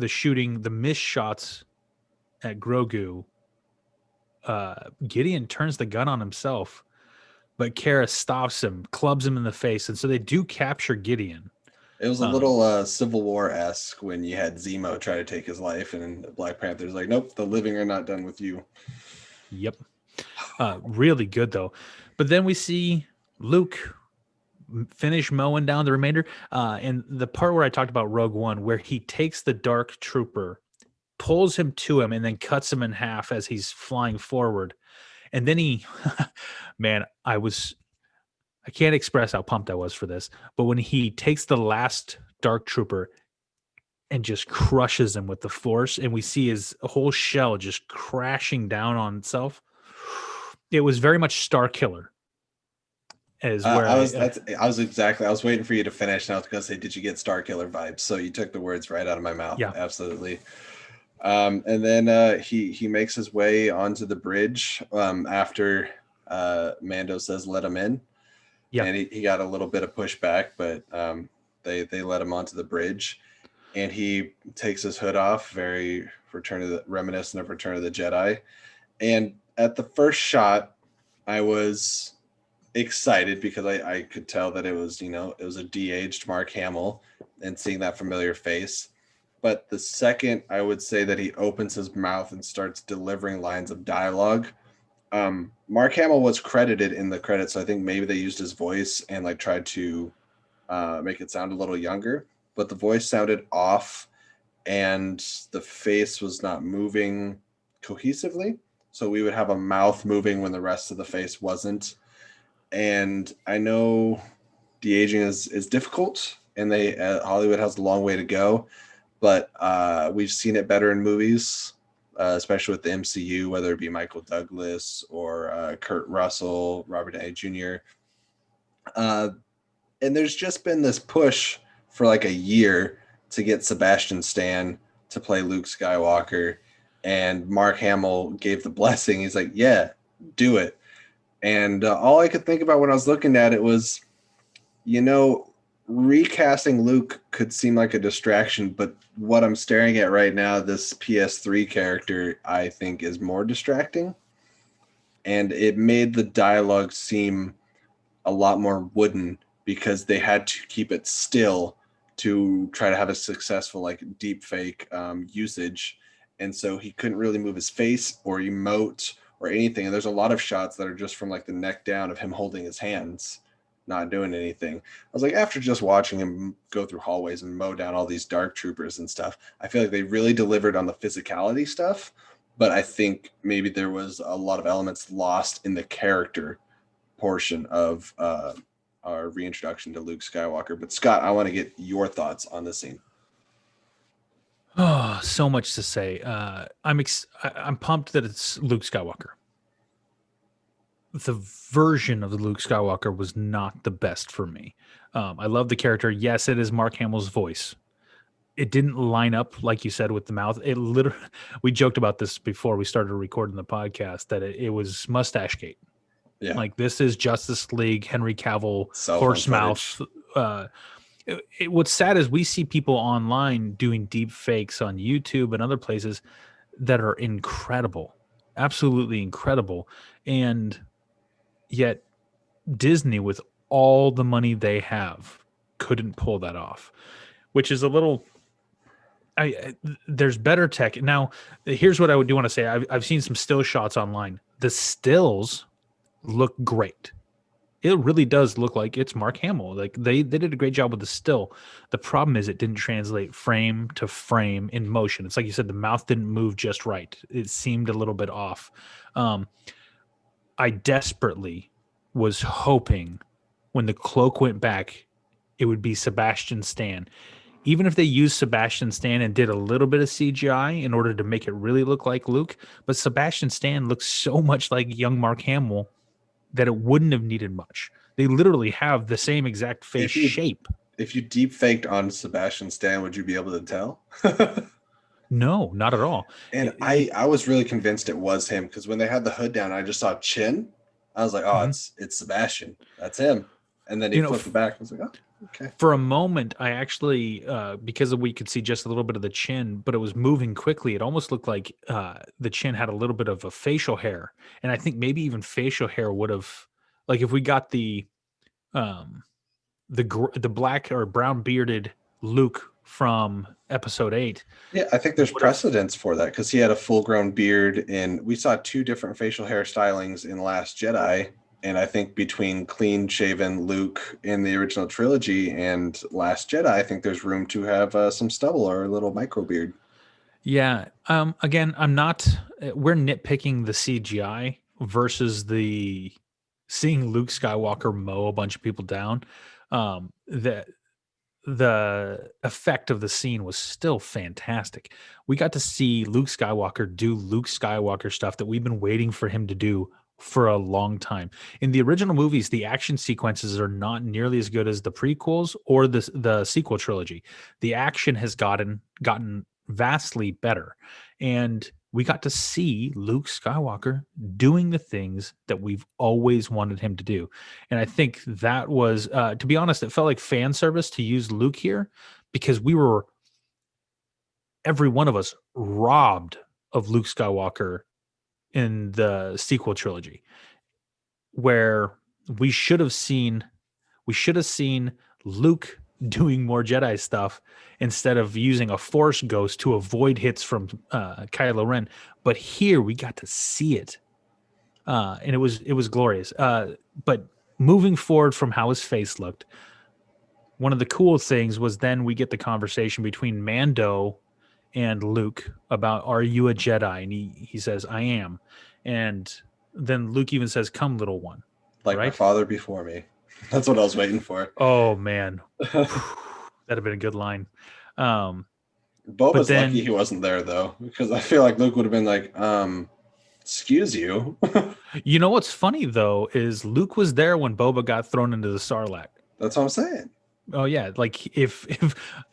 shooting, the missed shots at Grogu, Gideon turns the gun on himself, but Cara stops him, clubs him in the face, and so they do capture Gideon. It was a little Civil War-esque when you had Zemo try to take his life, and Black Panther's like, nope, the living are not done with you. Yep. Really good, though. But then we see Luke finish mowing down the remainder. And the part where I talked about Rogue One, where he takes the Dark Trooper, pulls him to him, and then cuts him in half as he's flying forward. And then he, man, I can't express how pumped I was for this, but when he takes the last Dark Trooper and just crushes him with the Force, and we see his whole shell just crashing down on itself, it was very much Star Killer. Is where I was waiting for you to finish, and I was going to say, did you get Star Killer vibes? So you took the words right out of my mouth. Yeah, absolutely. And then he makes his way onto the bridge after Mando says, let him in. Yeah. And he got a little bit of pushback, but they let him onto the bridge, and he takes his hood off, very reminiscent of Return of the Jedi. And at the first shot, I was excited because I could tell that it was a de-aged Mark Hamill, and seeing that familiar face. But the second I would say that he opens his mouth and starts delivering lines of dialogue, Mark Hamill was credited in the credits, so I think maybe they used his voice and like tried to make it sound a little younger, but the voice sounded off and the face was not moving cohesively. So we would have a mouth moving when the rest of the face wasn't. And I know de-aging is difficult, and Hollywood has a long way to go, but we've seen it better in movies. Especially with the MCU, whether it be Michael Douglas or Kurt Russell, Robert Downey Jr. And there's just been this push for like a year to get Sebastian Stan to play Luke Skywalker. And Mark Hamill gave the blessing. He's like, yeah, do it. And all I could think about when I was looking at it was, recasting Luke could seem like a distraction, but what I'm staring at right now, this PS3 character, I think is more distracting. And it made the dialogue seem a lot more wooden because they had to keep it still to try to have a successful like deep fake usage. And so he couldn't really move his face or emote or anything. And there's a lot of shots that are just from like the neck down of him holding his hands, not doing anything. I was like, after just watching him go through hallways and mow down all these dark troopers and stuff, I feel like they really delivered on the physicality stuff, but I think maybe there was a lot of elements lost in the character portion of our reintroduction to Luke Skywalker. But Scott, I want to get your thoughts on this scene. Oh, so much to say. I'm pumped that it's Luke Skywalker. The version of the Luke Skywalker was not the best for me. I love the character. Yes, it is Mark Hamill's voice. It didn't line up, like you said, with the mouth. It literally, we joked about this before we started recording the podcast, that it was Mustache Gate. Yeah. Like, this is Justice League, Henry Cavill, horse mouth. What's sad is we see people online doing deep fakes on YouTube and other places that are incredible, absolutely incredible. And yet Disney, with all the money they have, couldn't pull that off, which is a little... there's better tech. Now, here's what I do want to say. I've seen some still shots online. The stills look great. It really does look like it's Mark Hamill. Like they did a great job with the still. The problem is it didn't translate frame to frame in motion. It's like you said, the mouth didn't move just right. It seemed a little bit off. I desperately was hoping when the cloak went back, it would be Sebastian Stan. Even if they used Sebastian Stan and did a little bit of CGI in order to make it really look like Luke, but Sebastian Stan looks so much like young Mark Hamill that it wouldn't have needed much. They literally have the same exact face shape. If you deep faked on Sebastian Stan, would you be able to tell? No, not at all. And I was really convinced it was him because when they had the hood down, I just saw chin. I was like, oh, it's Sebastian. That's him. And then he flipped it back. I was like, oh, okay. For a moment, I actually, because we could see just a little bit of the chin, but it was moving quickly. It almost looked like the chin had a little bit of a facial hair, and I think maybe even facial hair would have, like, if we got the black or brown bearded Luke from Episode 8. Yeah, I think there's precedence for that because he had a full grown beard, and we saw 2 different facial hair stylings in Last Jedi. And I think between clean shaven Luke in the original trilogy and Last Jedi, I think there's room to have some stubble or a little micro beard. Yeah. Again, we're nitpicking the CGI versus the seeing Luke Skywalker mow a bunch of people down. The effect of the scene was still fantastic. We got to see Luke Skywalker do Luke Skywalker stuff that we've been waiting for him to do for a long time. In the original movies, the action sequences are not nearly as good as the prequels or the sequel trilogy. The action has gotten vastly better, and we got to see Luke Skywalker doing the things that we've always wanted him to do. And I think that was, to be honest, it felt like fan service to use Luke here because every one of us robbed of Luke Skywalker in the sequel trilogy, where we should have seen Luke doing more Jedi stuff instead of using a Force ghost to avoid hits from Kylo Ren. But here we got to see it, and it was glorious. But moving forward from how his face looked, one of the cool things was then we get the conversation between Mando and Luke about, are you a Jedi? And he says, I am. And then Luke even says, come, little one. Like my father before me. That's what I was waiting for. Oh, man. That'd have been a good line. Boba's lucky he wasn't there, though, because I feel like Luke would have been like, excuse you. You know what's funny, though, is Luke was there when Boba got thrown into the Sarlacc. That's what I'm saying. Oh, yeah. Like, if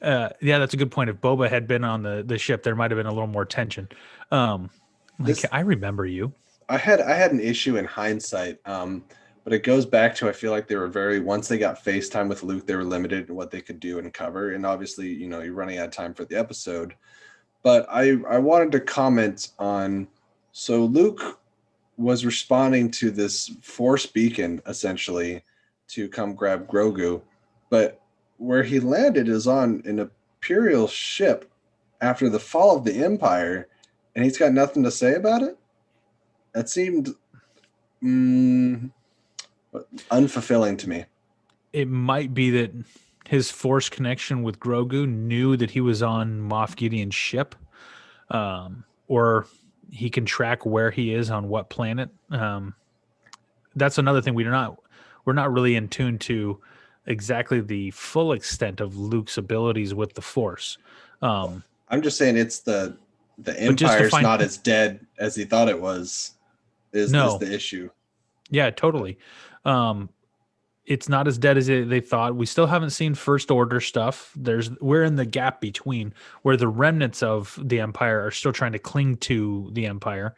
yeah, that's a good point. If Boba had been on the ship, there might have been a little more tension. I remember you. I had an issue in hindsight, but it goes back to, I feel like they were once they got FaceTime with Luke, they were limited in what they could do and cover. And obviously, you're running out of time for the episode. But I wanted to comment on, so Luke was responding to this Force beacon, essentially, to come grab Grogu. But where he landed is on an Imperial ship after the fall of the Empire, and he's got nothing to say about it? That seemed unfulfilling to me. It might be that his Force connection with Grogu knew that he was on Moff Gideon's ship, or he can track where he is on what planet. That's another thing we're not really in tune to exactly the full extent of Luke's abilities with the Force. I'm just saying it's the Empire's not as dead as he thought it was. Is the issue? Yeah, totally. It's not as dead as they thought. We still haven't seen First Order stuff. We're in the gap between where the remnants of the Empire are still trying to cling to the Empire.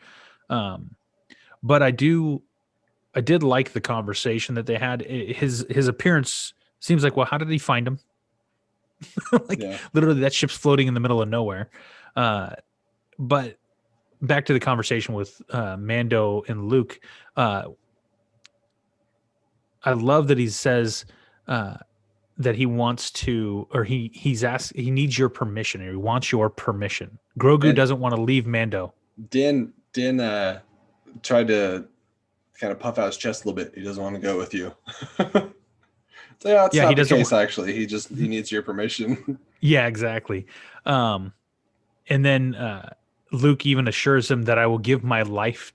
But I did like the conversation that they had. His appearance seems like, well, how did he find him? Literally, that ship's floating in the middle of nowhere. But back to the conversation with Mando and Luke. I love that he says that he wants to, or he needs your permission, or he wants your permission. Grogu doesn't want to leave Mando. Din tried to kind of puff out his chest a little bit. He doesn't want to go with you. So not the case, actually. He needs your permission. Yeah, exactly. And then Luke even assures him that I will give my life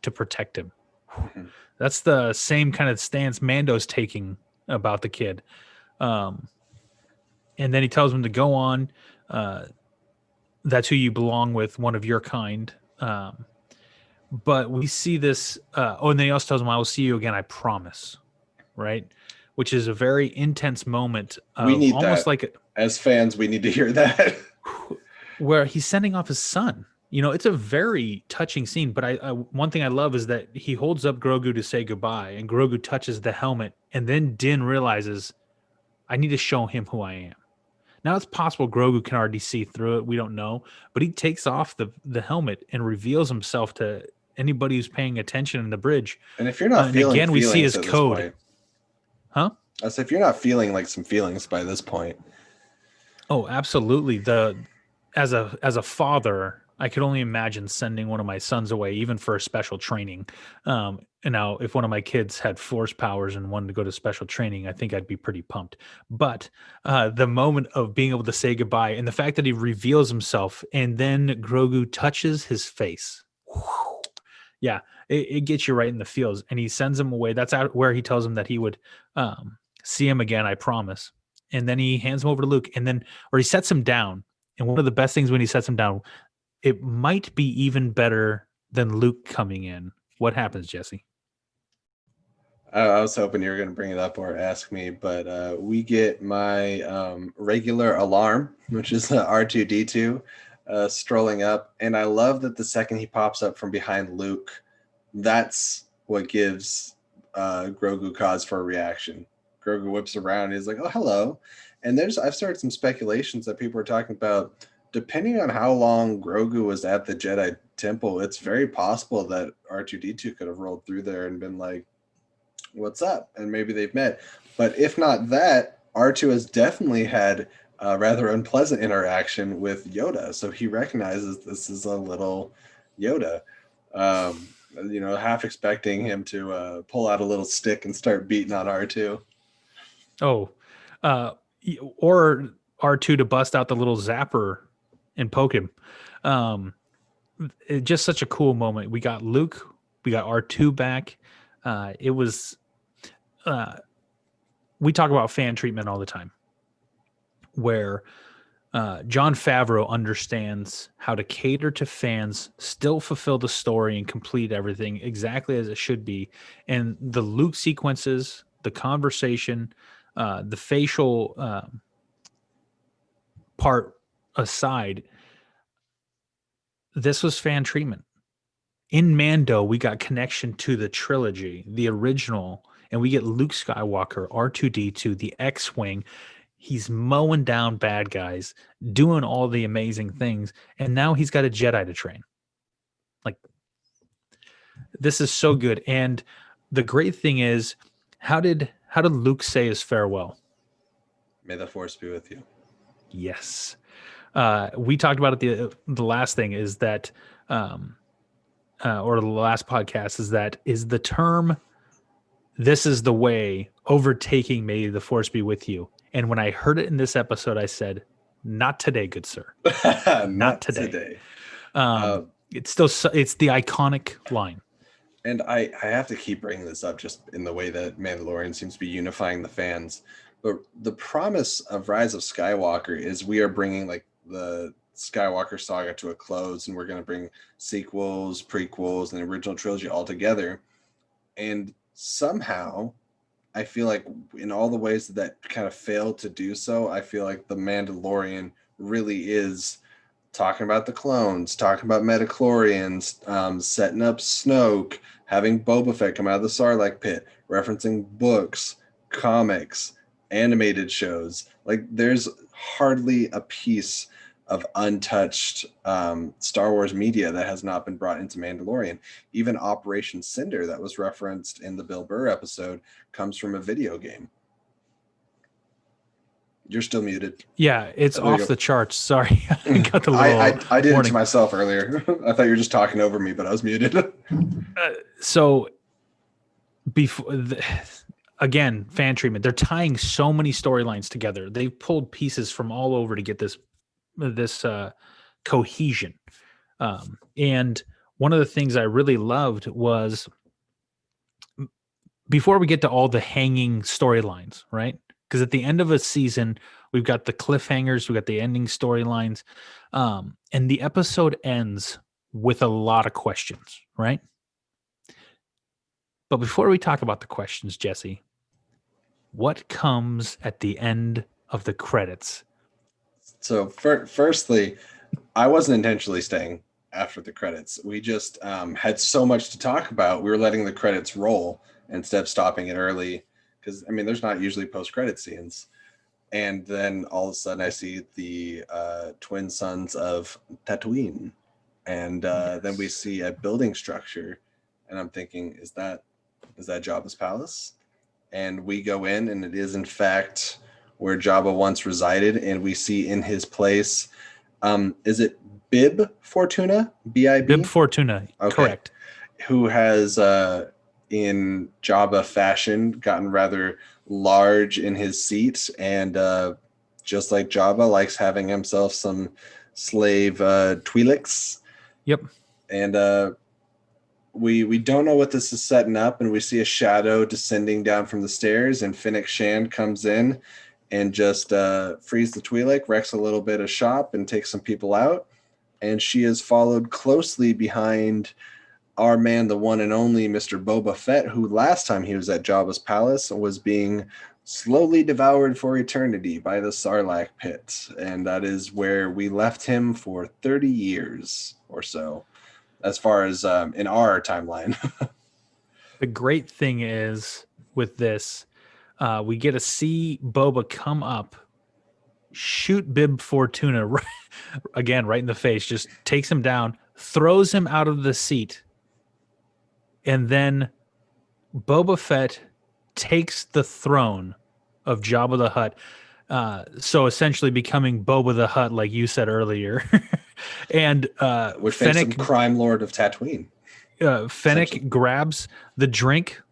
to protect him. Mm-hmm. That's the same kind of stance Mando's taking about the kid. And then he tells him to go on. That's who you belong with, one of your kind. But we see this. And then he also tells him, I will see you again, I promise. Right? Which is a very intense moment. We need almost that. As fans, we need to hear that. Where he's sending off his son. It's a very touching scene. But I one thing I love is that he holds up Grogu to say goodbye, and Grogu touches the helmet, and then Din realizes, I need to show him who I am. Now it's possible Grogu can already see through it. We don't know, but he takes off the helmet and reveals himself to anybody who's paying attention in the bridge. And if you're not And feeling again, we see feelings his at this code. point, Huh? I say if you're not feeling like some feelings by this point, Oh, absolutely. As a father, I could only imagine sending one of my sons away, even for a special training. And now, if one of my kids had force powers and wanted to go to special training, I think I'd be pretty pumped. But the moment of being able to say goodbye, and the fact that he reveals himself, and then Grogu touches his face. Whew. Yeah, it gets you right in the feels, and he sends him away. That's out where he tells him that he would see him again, I promise. And then he hands him over to Luke, or he sets him down. And one of the best things when he sets him down, it might be even better than Luke coming in. What happens, Jesse? I was hoping you were going to bring it up or ask me, but we get my regular alarm, which is R2D2 strolling up. And I love that the second he pops up from behind Luke, that's what gives Grogu cause for a reaction. Grogu whips around and he's like, oh, hello. And I've started some speculations that people are talking about. Depending on how long Grogu was at the Jedi Temple, it's very possible that R2D2 could have rolled through there and been like, what's up? And maybe they've met. But if not that, R2 has definitely had a rather unpleasant interaction with Yoda. So he recognizes this is a little Yoda. Half expecting him to pull out a little stick and start beating on R2. Oh, or R2 to bust out the little zapper and poke him. Just such a cool moment. We got Luke, we got R2 back. It was, we talk about fan treatment all the time, where Jon Favreau understands how to cater to fans, still fulfill the story, and complete everything exactly as it should be. And the Luke sequences, the conversation, the facial part aside, this was fan treatment. In Mando, we got connection to the trilogy, the original, and we get Luke Skywalker, R2D2, the X-Wing. He's mowing down bad guys, doing all the amazing things, and now he's got a Jedi to train. Like, this is so good. And the great thing is, how did Luke say his farewell? May the Force be with you. Yes. We talked about it. The last thing is that, or the last podcast is the term, this is the way, overtaking may the Force be with you. And when I heard it in this episode, I said, not today, good sir. Not today. It's the iconic line. And I have to keep bringing this up just in the way that Mandalorian seems to be unifying the fans. But the promise of Rise of Skywalker is we are bringing like the Skywalker saga to a close, and we're going to bring sequels, prequels, and the original trilogy all together. And somehow, I feel like in all the ways that kind of failed to do so, I feel like the Mandalorian really is talking about the clones, talking about metachlorians, setting up Snoke, having Boba Fett come out of the Sarlacc pit, referencing books, comics, animated shows. Like, there's hardly a piece of untouched Star Wars media that has not been brought into Mandalorian. Even Operation Cinder, that was referenced in the Bill Burr episode, comes from a video game. You're still muted. Yeah, it's off the charts. Sorry. I got the little I did warning. it to myself earlier. I thought you were just talking over me, but I was muted. So before again, fan treatment. They're tying so many storylines together. They've pulled pieces from all over to get this cohesion. And one of the things I really loved was, before we get to all the hanging storylines, right? Because at the end of a season, we've got the cliffhangers, we've got the ending storylines, and the episode ends with a lot of questions, right? But before we talk about the questions, Jesse, what comes at the end of the credits? So firstly, I wasn't intentionally staying after the credits. We just had so much to talk about. We were letting the credits roll instead of stopping it early because, I mean, there's not usually post-credit scenes. And then all of a sudden I see the twin sons of Tatooine. And then we see a building structure. And I'm thinking, is that Jabba's palace? And we go in, and it is, in fact, where Jabba once resided. And we see in his place, is it Bib Fortuna? B-I-B? Bib Fortuna, okay. Correct. Who has, in Jabba fashion, gotten rather large in his seat, and just like Jabba, likes having himself some slave Twi'leks. Yep. And we don't know what this is setting up, and we see a shadow descending down from the stairs, and Fennec Shand comes in and just frees the Twi'lek, wrecks a little bit of shop, and takes some people out. And she is followed closely behind our man, the one and only Mr. Boba Fett, who last time he was at Jabba's palace was being slowly devoured for eternity by the Sarlacc pit. And that is where we left him for 30 years or so, as far as in our timeline. The great thing is with this, we get to see Boba come up, shoot Bib Fortuna right in the face, just takes him down, throws him out of the seat. And then Boba Fett takes the throne of Jabba the Hutt. So essentially becoming Boba the Hutt, like you said earlier. And which makes him crime lord of Tatooine. Fennec grabs the drink,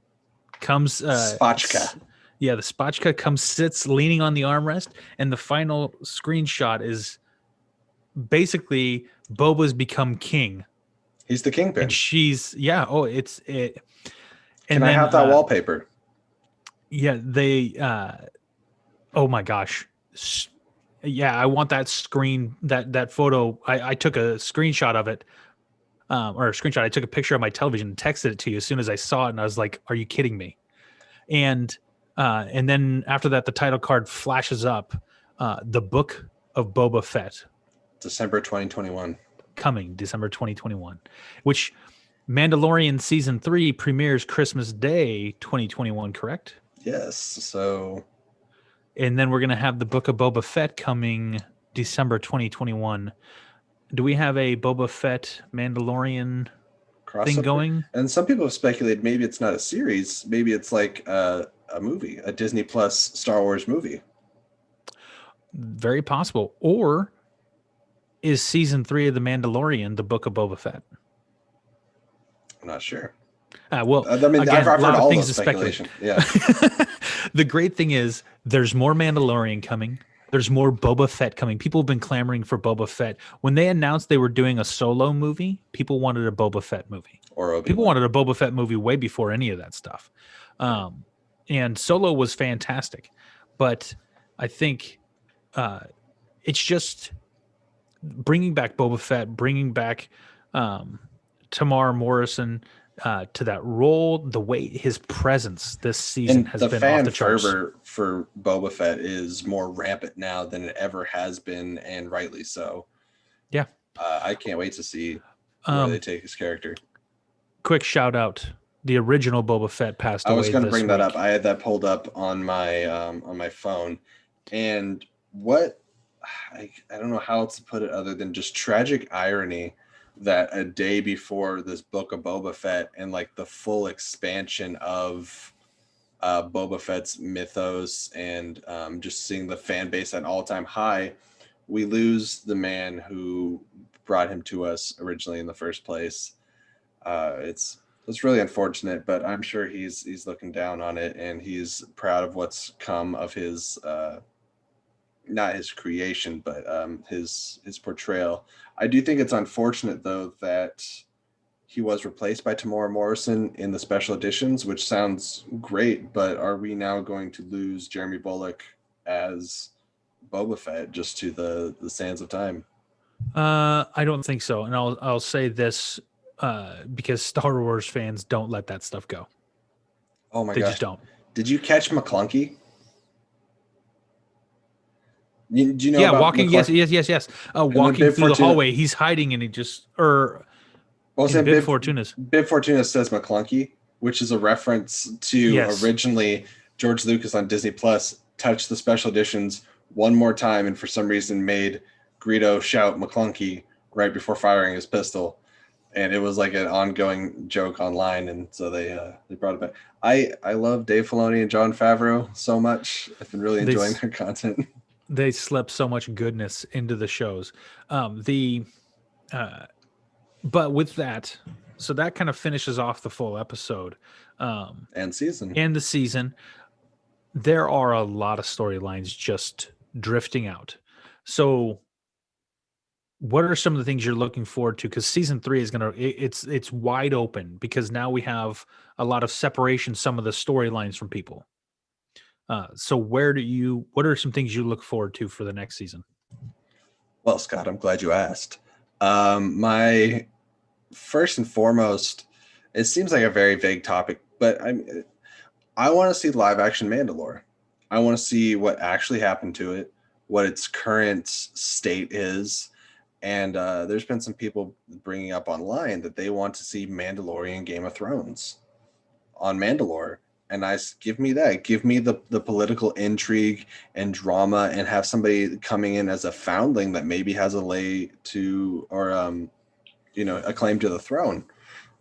comes... Spotchka. The spotchka comes, sits leaning on the armrest, and the final screenshot is basically Boba's become king. He's the kingpin. And she's it's it. And Can I have that wallpaper? Yeah, they. Oh my gosh. Yeah, I want that screen. That photo. I took a screenshot of it, or a screenshot. I took a picture of my television and texted it to you as soon as I saw it, and I was like, "Are you kidding me?" And then after that, the title card flashes up. The Book of Boba Fett. December 2021. Coming December 2021, which Mandalorian season 3 premieres Christmas Day 2021, correct? Yes. So, and then we're gonna have the Book of Boba Fett coming December 2021. Do we have a Boba Fett Mandalorian crossover thing going? And some people have speculated maybe it's not a series, maybe it's like a movie, a Disney Plus Star Wars movie. Very possible. Or is season 3 of The Mandalorian the Book of Boba Fett? I'm not sure. Well, I mean, again, I've heard all things the to speculation. Yeah. The great thing is there's more Mandalorian coming. There's more Boba Fett coming. People have been clamoring for Boba Fett. When they announced they were doing a solo movie, people wanted a Boba Fett movie. People wanted a Boba Fett movie way before any of that stuff. And Solo was fantastic. But I think it's just bringing back Boba Fett, bringing back Tamar Morrison to that role, the way his presence this season has been off the charts. The fan fervor for Boba Fett is more rampant now than it ever has been, and rightly so. Yeah. I can't wait to see where they take his character. Quick shout out. The original Boba Fett passed away. I was going to bring that up. I had that pulled up on my phone. And what I don't know how else to put it other than just tragic irony that a day before this Book of Boba Fett and like the full expansion of Boba Fett's mythos and just seeing the fan base at an all-time high, we lose the man who brought him to us originally in the first place. It's really unfortunate, but I'm sure he's looking down on it, and he's proud of what's come of his not his creation, but his portrayal. I do think it's unfortunate, though, that he was replaced by Tamora Morrison in the special editions, which sounds great, but are we now going to lose Jeremy Bulloch as Boba Fett just to the sands of time? I don't think so, and I'll say this because Star Wars fans don't let that stuff go. Oh my gosh. They just don't. Did you catch McClunky? Do you know Yeah, about walking. Yes, McClung? yes, yes, yes. And then Walking Bib through the Fortuna. hallway, he's hiding, and he just or Well, in saying Bib Fortuna's. Bib Fortuna says McClunky, which is a reference to Yes, originally George Lucas on Disney Plus touched the special editions one more time, and for some reason made Greedo shout McClunky right before firing his pistol, and it was like an ongoing joke online, and so they brought it back. I love Dave Filoni and Jon Favreau so much. I've been really they enjoying s- their content. they slept so much goodness into the shows. The But with that, so that kind of finishes off the full episode And season. and the season. There are a lot of storylines just drifting out. So what are some of the things you're looking forward to? Because season 3 is it's wide open because now we have a lot of separation, some of the storylines from people. So what are some things you look forward to for the next season? Well, Scott, I'm glad you asked. My first and foremost, it seems like a very vague topic, but I want to see live action Mandalore. I want to see what actually happened to it, what its current state is, and there's been some people bringing up online that they want to see Mandalorian Game of Thrones on Mandalore. And give me that. Give me the political intrigue and drama, and have somebody coming in as a foundling that maybe has a lay to or a claim to the throne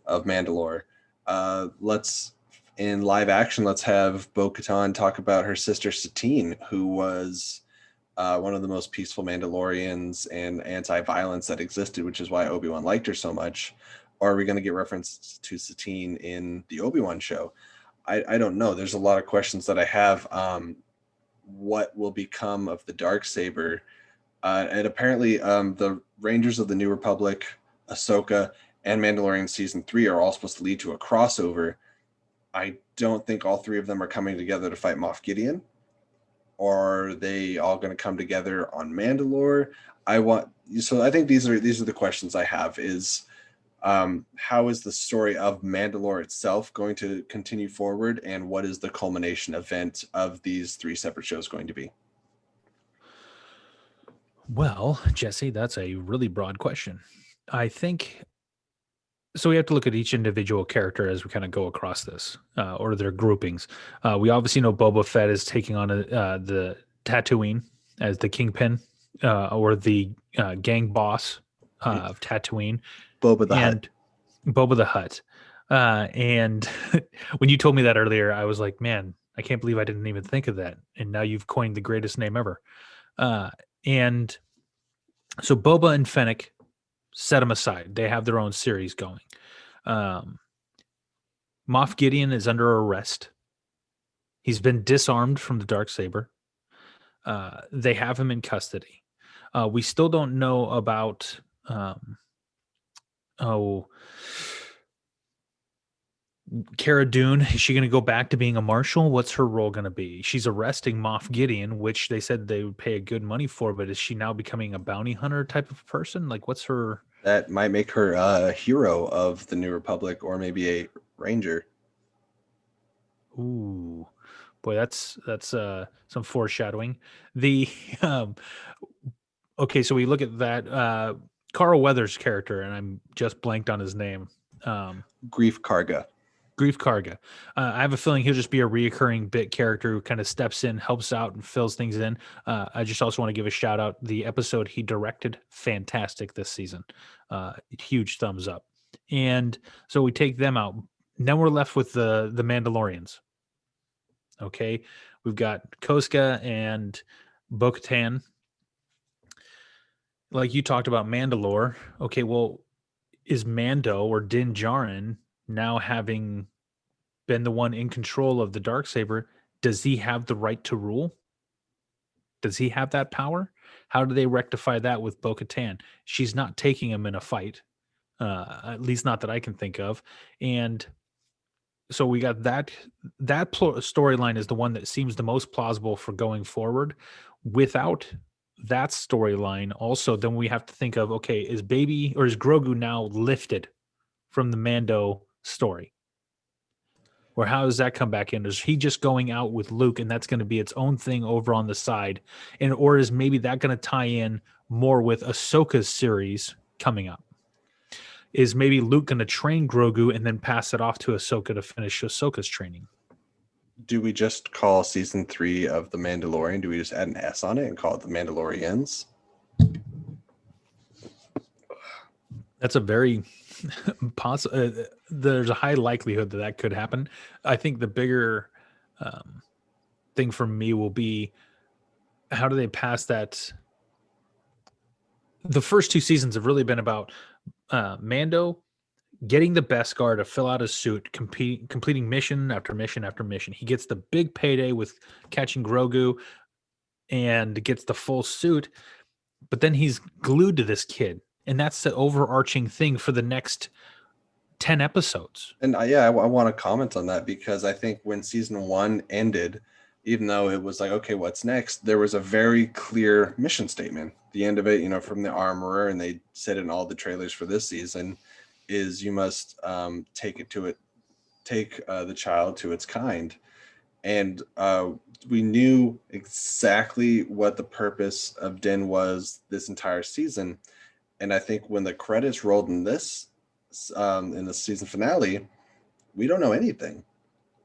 of Mandalore. Let's in live action. Let's have Bo-Katan talk about her sister Satine, who was one of the most peaceful Mandalorians and anti-violence that existed, which is why Obi-Wan liked her so much. Or are we going to get reference to Satine in the Obi-Wan show? I don't know. There's a lot of questions that I have. What will become of the Darksaber? And apparently, the Rangers of the New Republic, Ahsoka, and Mandalorian season 3 are all supposed to lead to a crossover. I don't think all three of them are coming together to fight Moff Gideon. Or are they all going to come together on Mandalore? I think these are the questions I have. Is how is the story of Mandalore itself going to continue forward, and what is the culmination event of these three separate shows going to be? Well, Jesse, that's a really broad question. I think so. We have to look at each individual character as we kind of go across this, or their groupings. We obviously know Boba Fett is taking on the Tatooine as the kingpin, or the gang boss of Tatooine, Boba the Hutt. and Boba the Hutt. And when you told me that earlier, I was like, man, I can't believe I didn't even think of that. And now you've coined the greatest name ever. And so Boba and Fennec, set them aside. They have their own series going. Um, Moff Gideon is under arrest. He's been disarmed from the Darksaber. They have him in custody. We still don't know about oh Cara Dune. Is she going to go back to being a marshal? What's her role going to be? She's arresting Moff Gideon, which they said they would pay a good money for, but is she now becoming a bounty hunter type of person? Like, what's her? That might make her a hero of the New Republic, or maybe a ranger. Ooh, boy, that's some foreshadowing. The um, okay, so we look at that Carl Weathers character, and I'm just blanked on his name. Um, Grief Karga. Grief Karga. I have a feeling he'll just be a reoccurring bit character who kind of steps in, helps out, and fills things in. I just also want to give a shout out. The episode he directed, fantastic this season. Huge thumbs up. And so we take them out. Then we're left with the Mandalorians. Okay, we've got Koska and Bo-Katan. Like you talked about Mandalore. Okay, well, is Mando or Din Djarin now having been the one in control of the Darksaber? Does he have the right to rule? Does he have that power? How do they rectify that with Bo-Katan? She's not taking him in a fight, at least not that I can think of. And so we got that storyline is the one that seems the most plausible for going forward. Without that storyline, also, then we have to think of, okay, is Grogu now lifted from the Mando story? Or how does that come back in? Is he just going out with Luke and that's going to be its own thing over on the side? And or is maybe that going to tie in more with Ahsoka's series coming up? Is maybe Luke going to train Grogu and then pass it off to Ahsoka to finish Ahsoka's training? Do we just call season 3 of The Mandalorian? Do we just add an S on it and call it The Mandalorians? That's a very possible. There's a high likelihood that that could happen. I think the bigger thing for me will be how do they pass that? The first 2 seasons have really been about Mando getting the Beskar to fill out his suit, completing mission after mission after mission. He gets the big payday with catching Grogu and gets the full suit, but then he's glued to this kid. And that's the overarching thing for the next 10 episodes. And I want to comment on that because I think when season 1 ended, even though it was like, okay, what's next? There was a very clear mission statement. The end of it, from the armorer, and they said in all the trailers for this season, is you must take the child to its kind. And we knew exactly what the purpose of Din was this entire season. And I think when the credits rolled in the season finale, we don't know anything.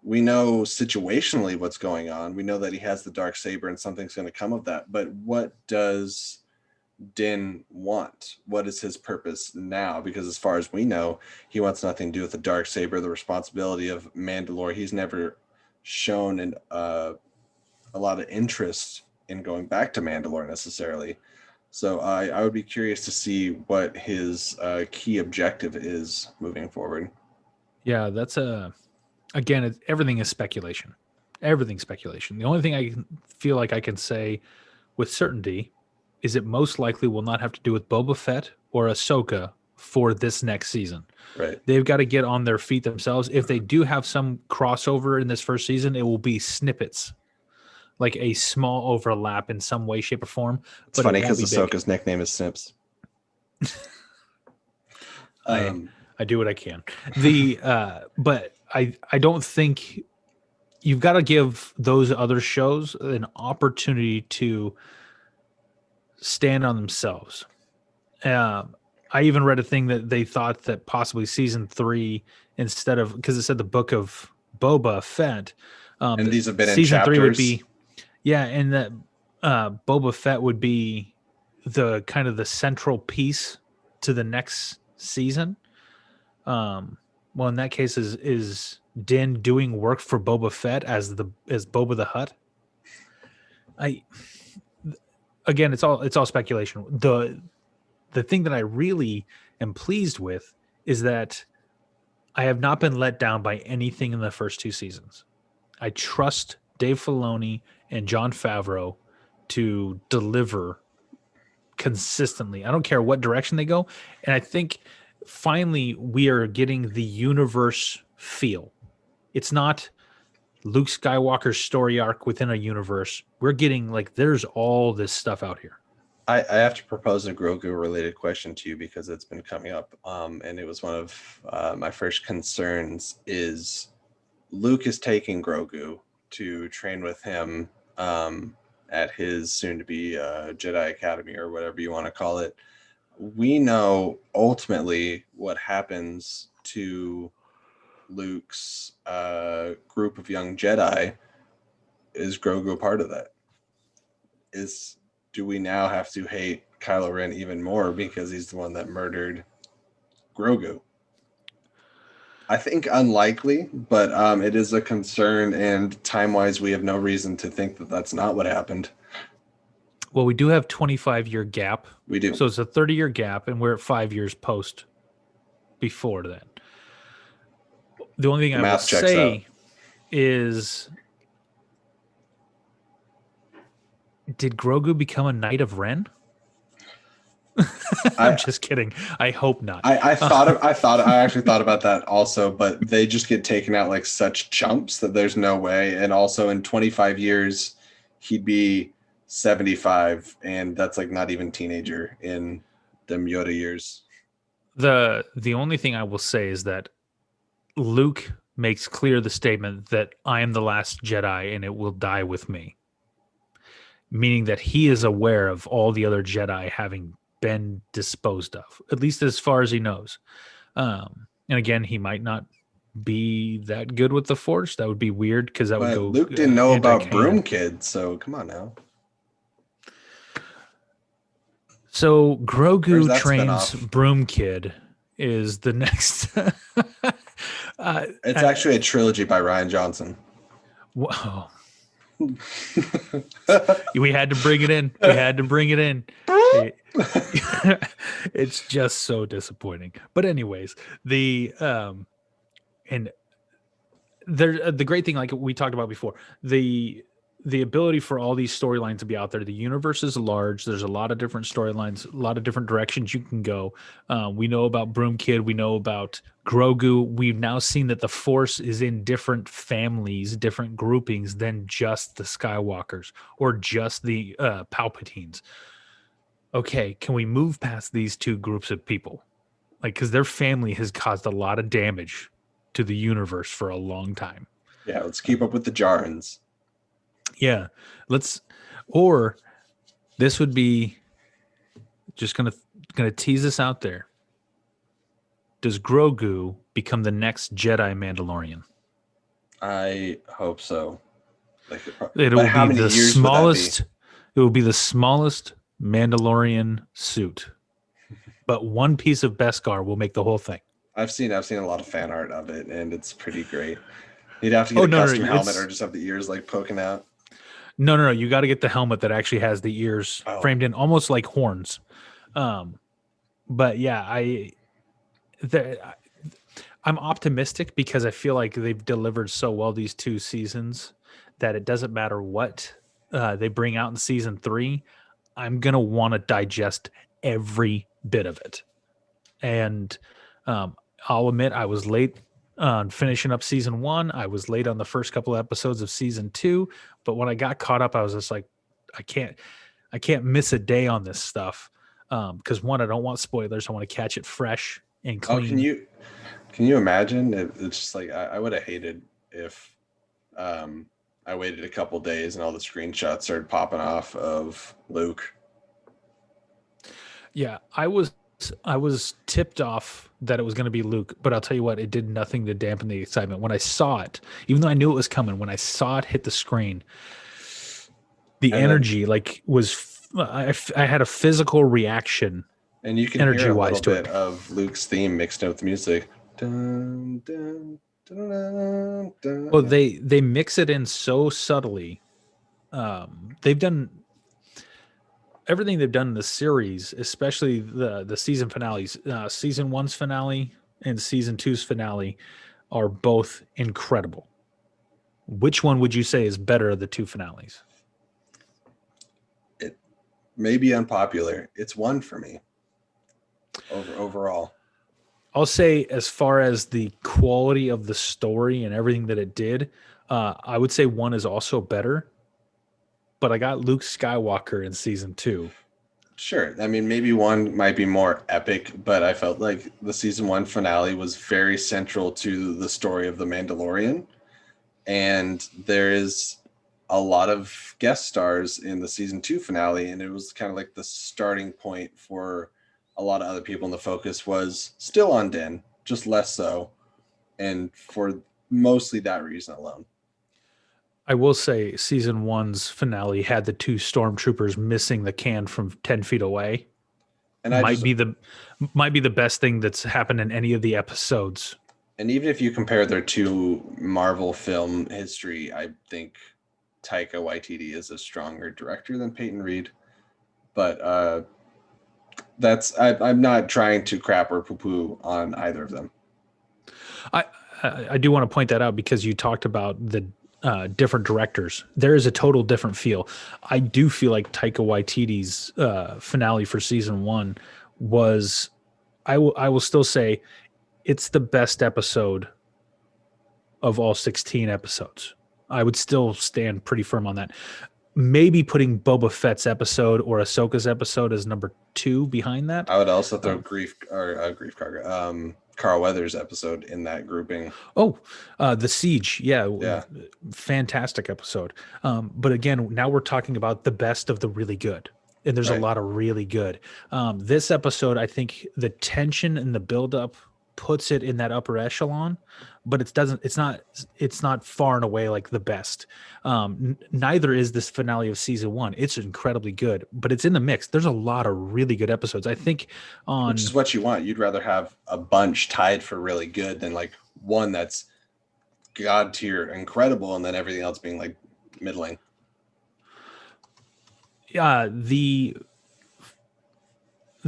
We know situationally what's going on. We know that he has the dark saber and something's going to come of that. But what does Din want? What is his purpose now? Because as far as we know, he wants nothing to do with the dark saber, the responsibility of Mandalore. He's never shown a lot of interest in going back to Mandalore necessarily. So I would be curious to see what his key objective is moving forward. Yeah, that's again, everything is speculation. Everything's speculation. The only thing I feel like I can say with certainty is it most likely will not have to do with Boba Fett or Ahsoka for this next season. Right. They've got to get on their feet themselves. If they do have some crossover in this first season, it will be snippets, like a small overlap in some way, shape, or form. It's funny because Ahsoka's nickname is Snips. I do what I can. But I don't think you've got to give those other shows an opportunity to stand on themselves. I even read a thing that they thought that possibly season 3, instead of, because it said the book of Boba Fett, and these have been season in chapters. 3 would be, and that Boba Fett would be the kind of the central piece to the next season. Well, in that case, is Din doing work for Boba Fett as Boba the Hutt? Again, it's all speculation. The thing that I really am pleased with is that I have not been let down by anything in the first 2 seasons. I trust Dave Filoni and Jon Favreau to deliver consistently. I don't care what direction they go. And I think finally we are getting the universe feel. It's not Luke Skywalker's story arc within a universe. We're getting there's all this stuff out here. I have to propose a Grogu related question to you because it's been coming up. And it was one of my first concerns is Luke is taking Grogu to train with him at his soon-to-be Jedi Academy or whatever you want to call it. We know ultimately what happens to Luke's group of young Jedi. Is Grogu a part of that? Do we now have to hate Kylo Ren even more because he's the one that murdered Grogu? I think unlikely, but it is a concern, and time-wise, we have no reason to think that that's not what happened. Well, we do have 25-year gap. We do. So it's a 30-year gap, and we're at 5 years post before that. The only thing I will say is, did Grogu become a Knight of Ren? I'm just kidding. I hope not. I actually thought about that also, but they just get taken out like such chumps that there's no way. And also in 25 years, he'd be 75, and that's like not even teenager in them Yoda years. The only thing I will say is that Luke makes clear the statement that I am the last Jedi and it will die with me, meaning that he is aware of all the other Jedi having been disposed of, at least as far as he knows. And again, he might not be that good with the Force. That would be weird because that would But go Luke didn't know about Broom anti-canon. Kid, so come on now. So Where's Grogu that trains spinoff? Broom Kid is the next. It's actually a trilogy by Ryan Johnson. Whoa. We had to bring it in. We had to bring it in. It's just so disappointing. But anyways, and there the great thing, like we talked about before, the ability for all these storylines to be out there. The universe is large. There's a lot of different storylines, a lot of different directions you can go. We know about Broom Kid. We know about Grogu. We've now seen that the Force is in different families, different groupings than just the Skywalkers or just the Palpatines. Okay, can we move past these two groups of people? Like, because their family has caused a lot of damage to the universe for a long time. Yeah, let's keep up with the Jarans. Yeah, or this would be just gonna tease us out there. Does Grogu become the next Jedi Mandalorian? I hope so. Like, It but will how be many the years would that be? smallest. It will be the smallest Mandalorian suit, but one piece of Beskar will make the whole thing. I've seen a lot of fan art of it, and it's pretty great. You'd have to get Oh a no, custom helmet or just have the ears like poking out. no! You got to get the helmet that actually has the ears Oh. framed in, almost like horns. But yeah, I'm optimistic because I feel like they've delivered so well these two seasons that it doesn't matter what they bring out in season 3. I'm gonna want to digest every bit of it, and I'll admit I was late on finishing up season 1. I was late on the first couple episodes of season 2, but when I got caught up, I was just like, I can't miss a day on this stuff because one, I don't want spoilers. I want to catch it fresh and Oh, clean. can you imagine? It's just like I would have hated if I waited a couple days and all the screenshots started popping off of Luke. Yeah, I was tipped off that it was going to be Luke, but I'll tell you what, it did nothing to dampen the excitement. When I saw it, even though I knew it was coming, when I saw it hit the screen, the And energy I had a physical reaction. And you can hear a little bit of Luke's theme mixed in with the music. Dun, dun, dun, dun, dun. Well, they mix it in so subtly. They've done everything they've done in the series, especially the season finales. Season 1's finale and season 2's finale are both incredible. Which one would you say is better of the two finales? It may be unpopular. It's 1 for me. Overall. I'll say, as far as the quality of the story and everything that it did, I would say 1 is also better. But I got Luke Skywalker in season 2. Sure. I mean, maybe 1 might be more epic, but I felt like the season 1 finale was very central to the story of the Mandalorian. And there is a lot of guest stars in the season 2 finale, and it was kind of like the starting point for a lot of other people, and the focus was still on Din, just less so, and for mostly that reason alone. I will say season 1's finale had the 2 stormtroopers missing the can from 10 feet away. And might be the best thing that's happened in any of the episodes. And even if you compare their 2 Marvel film history, I think Taika Waititi is a stronger director than Peyton Reed. But I'm not trying to crap or poo-poo on either of them. I do want to point that out because you talked about the different directors. There is a total different feel. I do feel like Taika Waititi's finale for season 1 was, I will still say, it's the best episode of all 16 episodes. I would still stand pretty firm on that. Maybe putting Boba Fett's episode or Ahsoka's episode as number 2 behind that. I would also throw Grief Karga. Carl Weathers episode in that grouping. Oh, the Siege. Yeah. Yeah. Fantastic episode. But again, now we're talking about the best of the really good. And there's a Right. lot of really good. This episode, I think the tension and the buildup puts it in that upper echelon, but it's not far and away like the best. Neither is this finale of season 1. It's incredibly good, but it's in the mix. There's a lot of really good episodes. I think Which is what you want. You'd rather have a bunch tied for really good than like one that's god tier incredible and then everything else being like middling.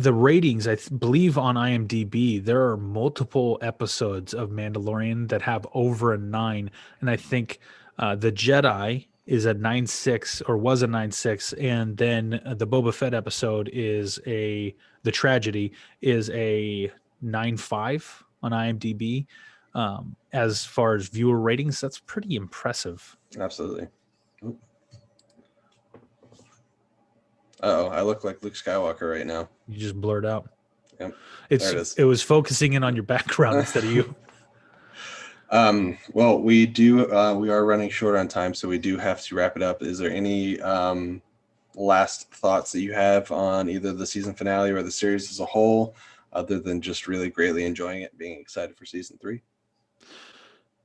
The ratings, believe on IMDb, there are multiple episodes of Mandalorian that have over a 9, and I think the Jedi is a 9.6 or was a 9.6, and then the Boba Fett episode is the tragedy is a 9.5 on IMDb. As far as viewer ratings, that's pretty impressive. Absolutely. Uh-oh, I look like Luke Skywalker right now. You just blurred out. Yep. There it is. It was focusing in on your background instead of you. Well, we are running short on time, so we do have to wrap it up. Is there any last thoughts that you have on either the season finale or the series as a whole, other than just really greatly enjoying it, being excited for season 3?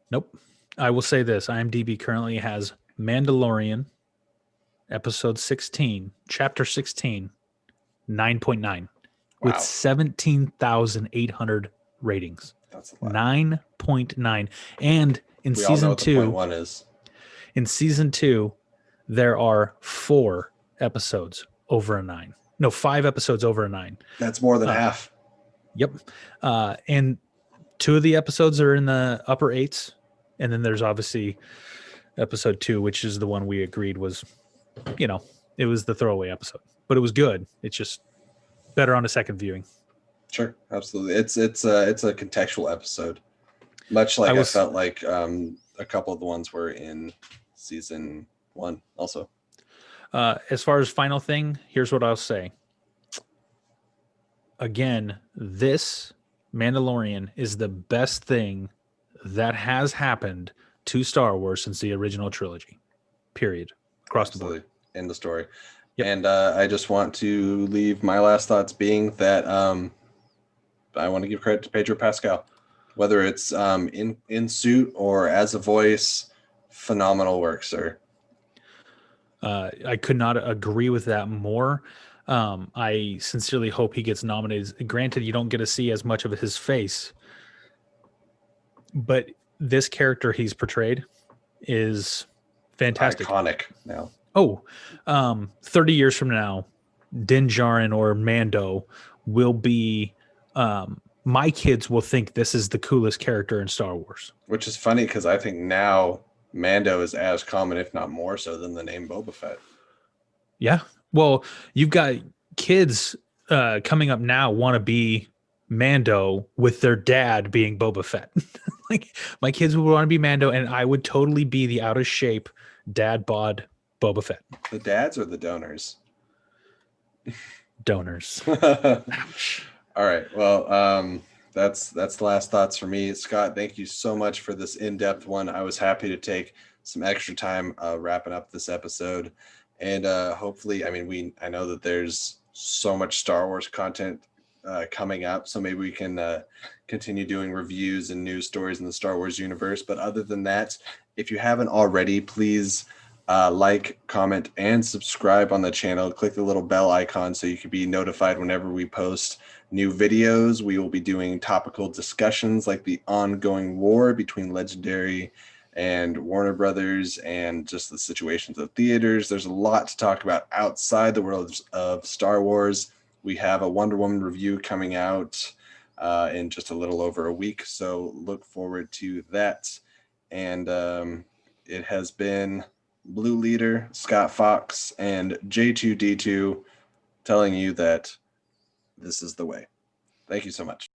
Nope. I will say this. IMDb currently has Mandalorian episode 16, chapter 16, 9.9 with 17,800 ratings. That's a lot. 9.9. And in we season all know what 2, the point 1 is. In season 2, there are 4 episodes over a 9. No, 5 episodes over a 9. That's more than half. Yep. And 2 of the episodes are in the upper 8s. And then there's obviously episode 2, which is the one we agreed was, it was the throwaway episode, but it was good. It's just better on a second viewing. Sure, absolutely. It's a contextual episode, much like I felt like a couple of the ones were in season 1 also. As far as final thing, here's what I'll say. Again, this Mandalorian is the best thing that has happened to Star Wars since the original trilogy. Period. Across the board. End the story. Yep. And I just want to leave my last thoughts being that I want to give credit to Pedro Pascal, whether it's in suit or as a voice. Phenomenal work, sir. I could not agree with that more. I sincerely hope he gets nominated. Granted, you don't get to see as much of his face, but this character he's portrayed is fantastic. Iconic now. 30 years from now, Din Djarin or Mando will be my kids will think this is the coolest character in Star Wars. Which is funny because I think now Mando is as common, if not more so, than the name Boba Fett. Yeah. Well, you've got kids coming up now want to be Mando with their dad being Boba Fett. Like my kids would want to be Mando, and I would totally be the out of shape dad bod Boba Fett. The dads or the donors? Donors. Ouch. All right. Well, that's the last thoughts for me. Scott, thank you so much for this in-depth one. I was happy to take some extra time wrapping up this episode. And hopefully, I know that there's so much Star Wars content coming up, so maybe we can continue doing reviews and news stories in the Star Wars universe. But other than that, if you haven't already, please like, comment, and subscribe on the channel. Click the little bell icon so you can be notified whenever we post new videos. We will be doing topical discussions like the ongoing war between Legendary and Warner Brothers and just the situations of theaters. There's a lot to talk about outside the world of Star Wars. We have a Wonder Woman review coming out in just a little over a week, so look forward to that. And it has been Blue Leader, Scott Fox, and J2D2 telling you that this is the way. Thank you so much.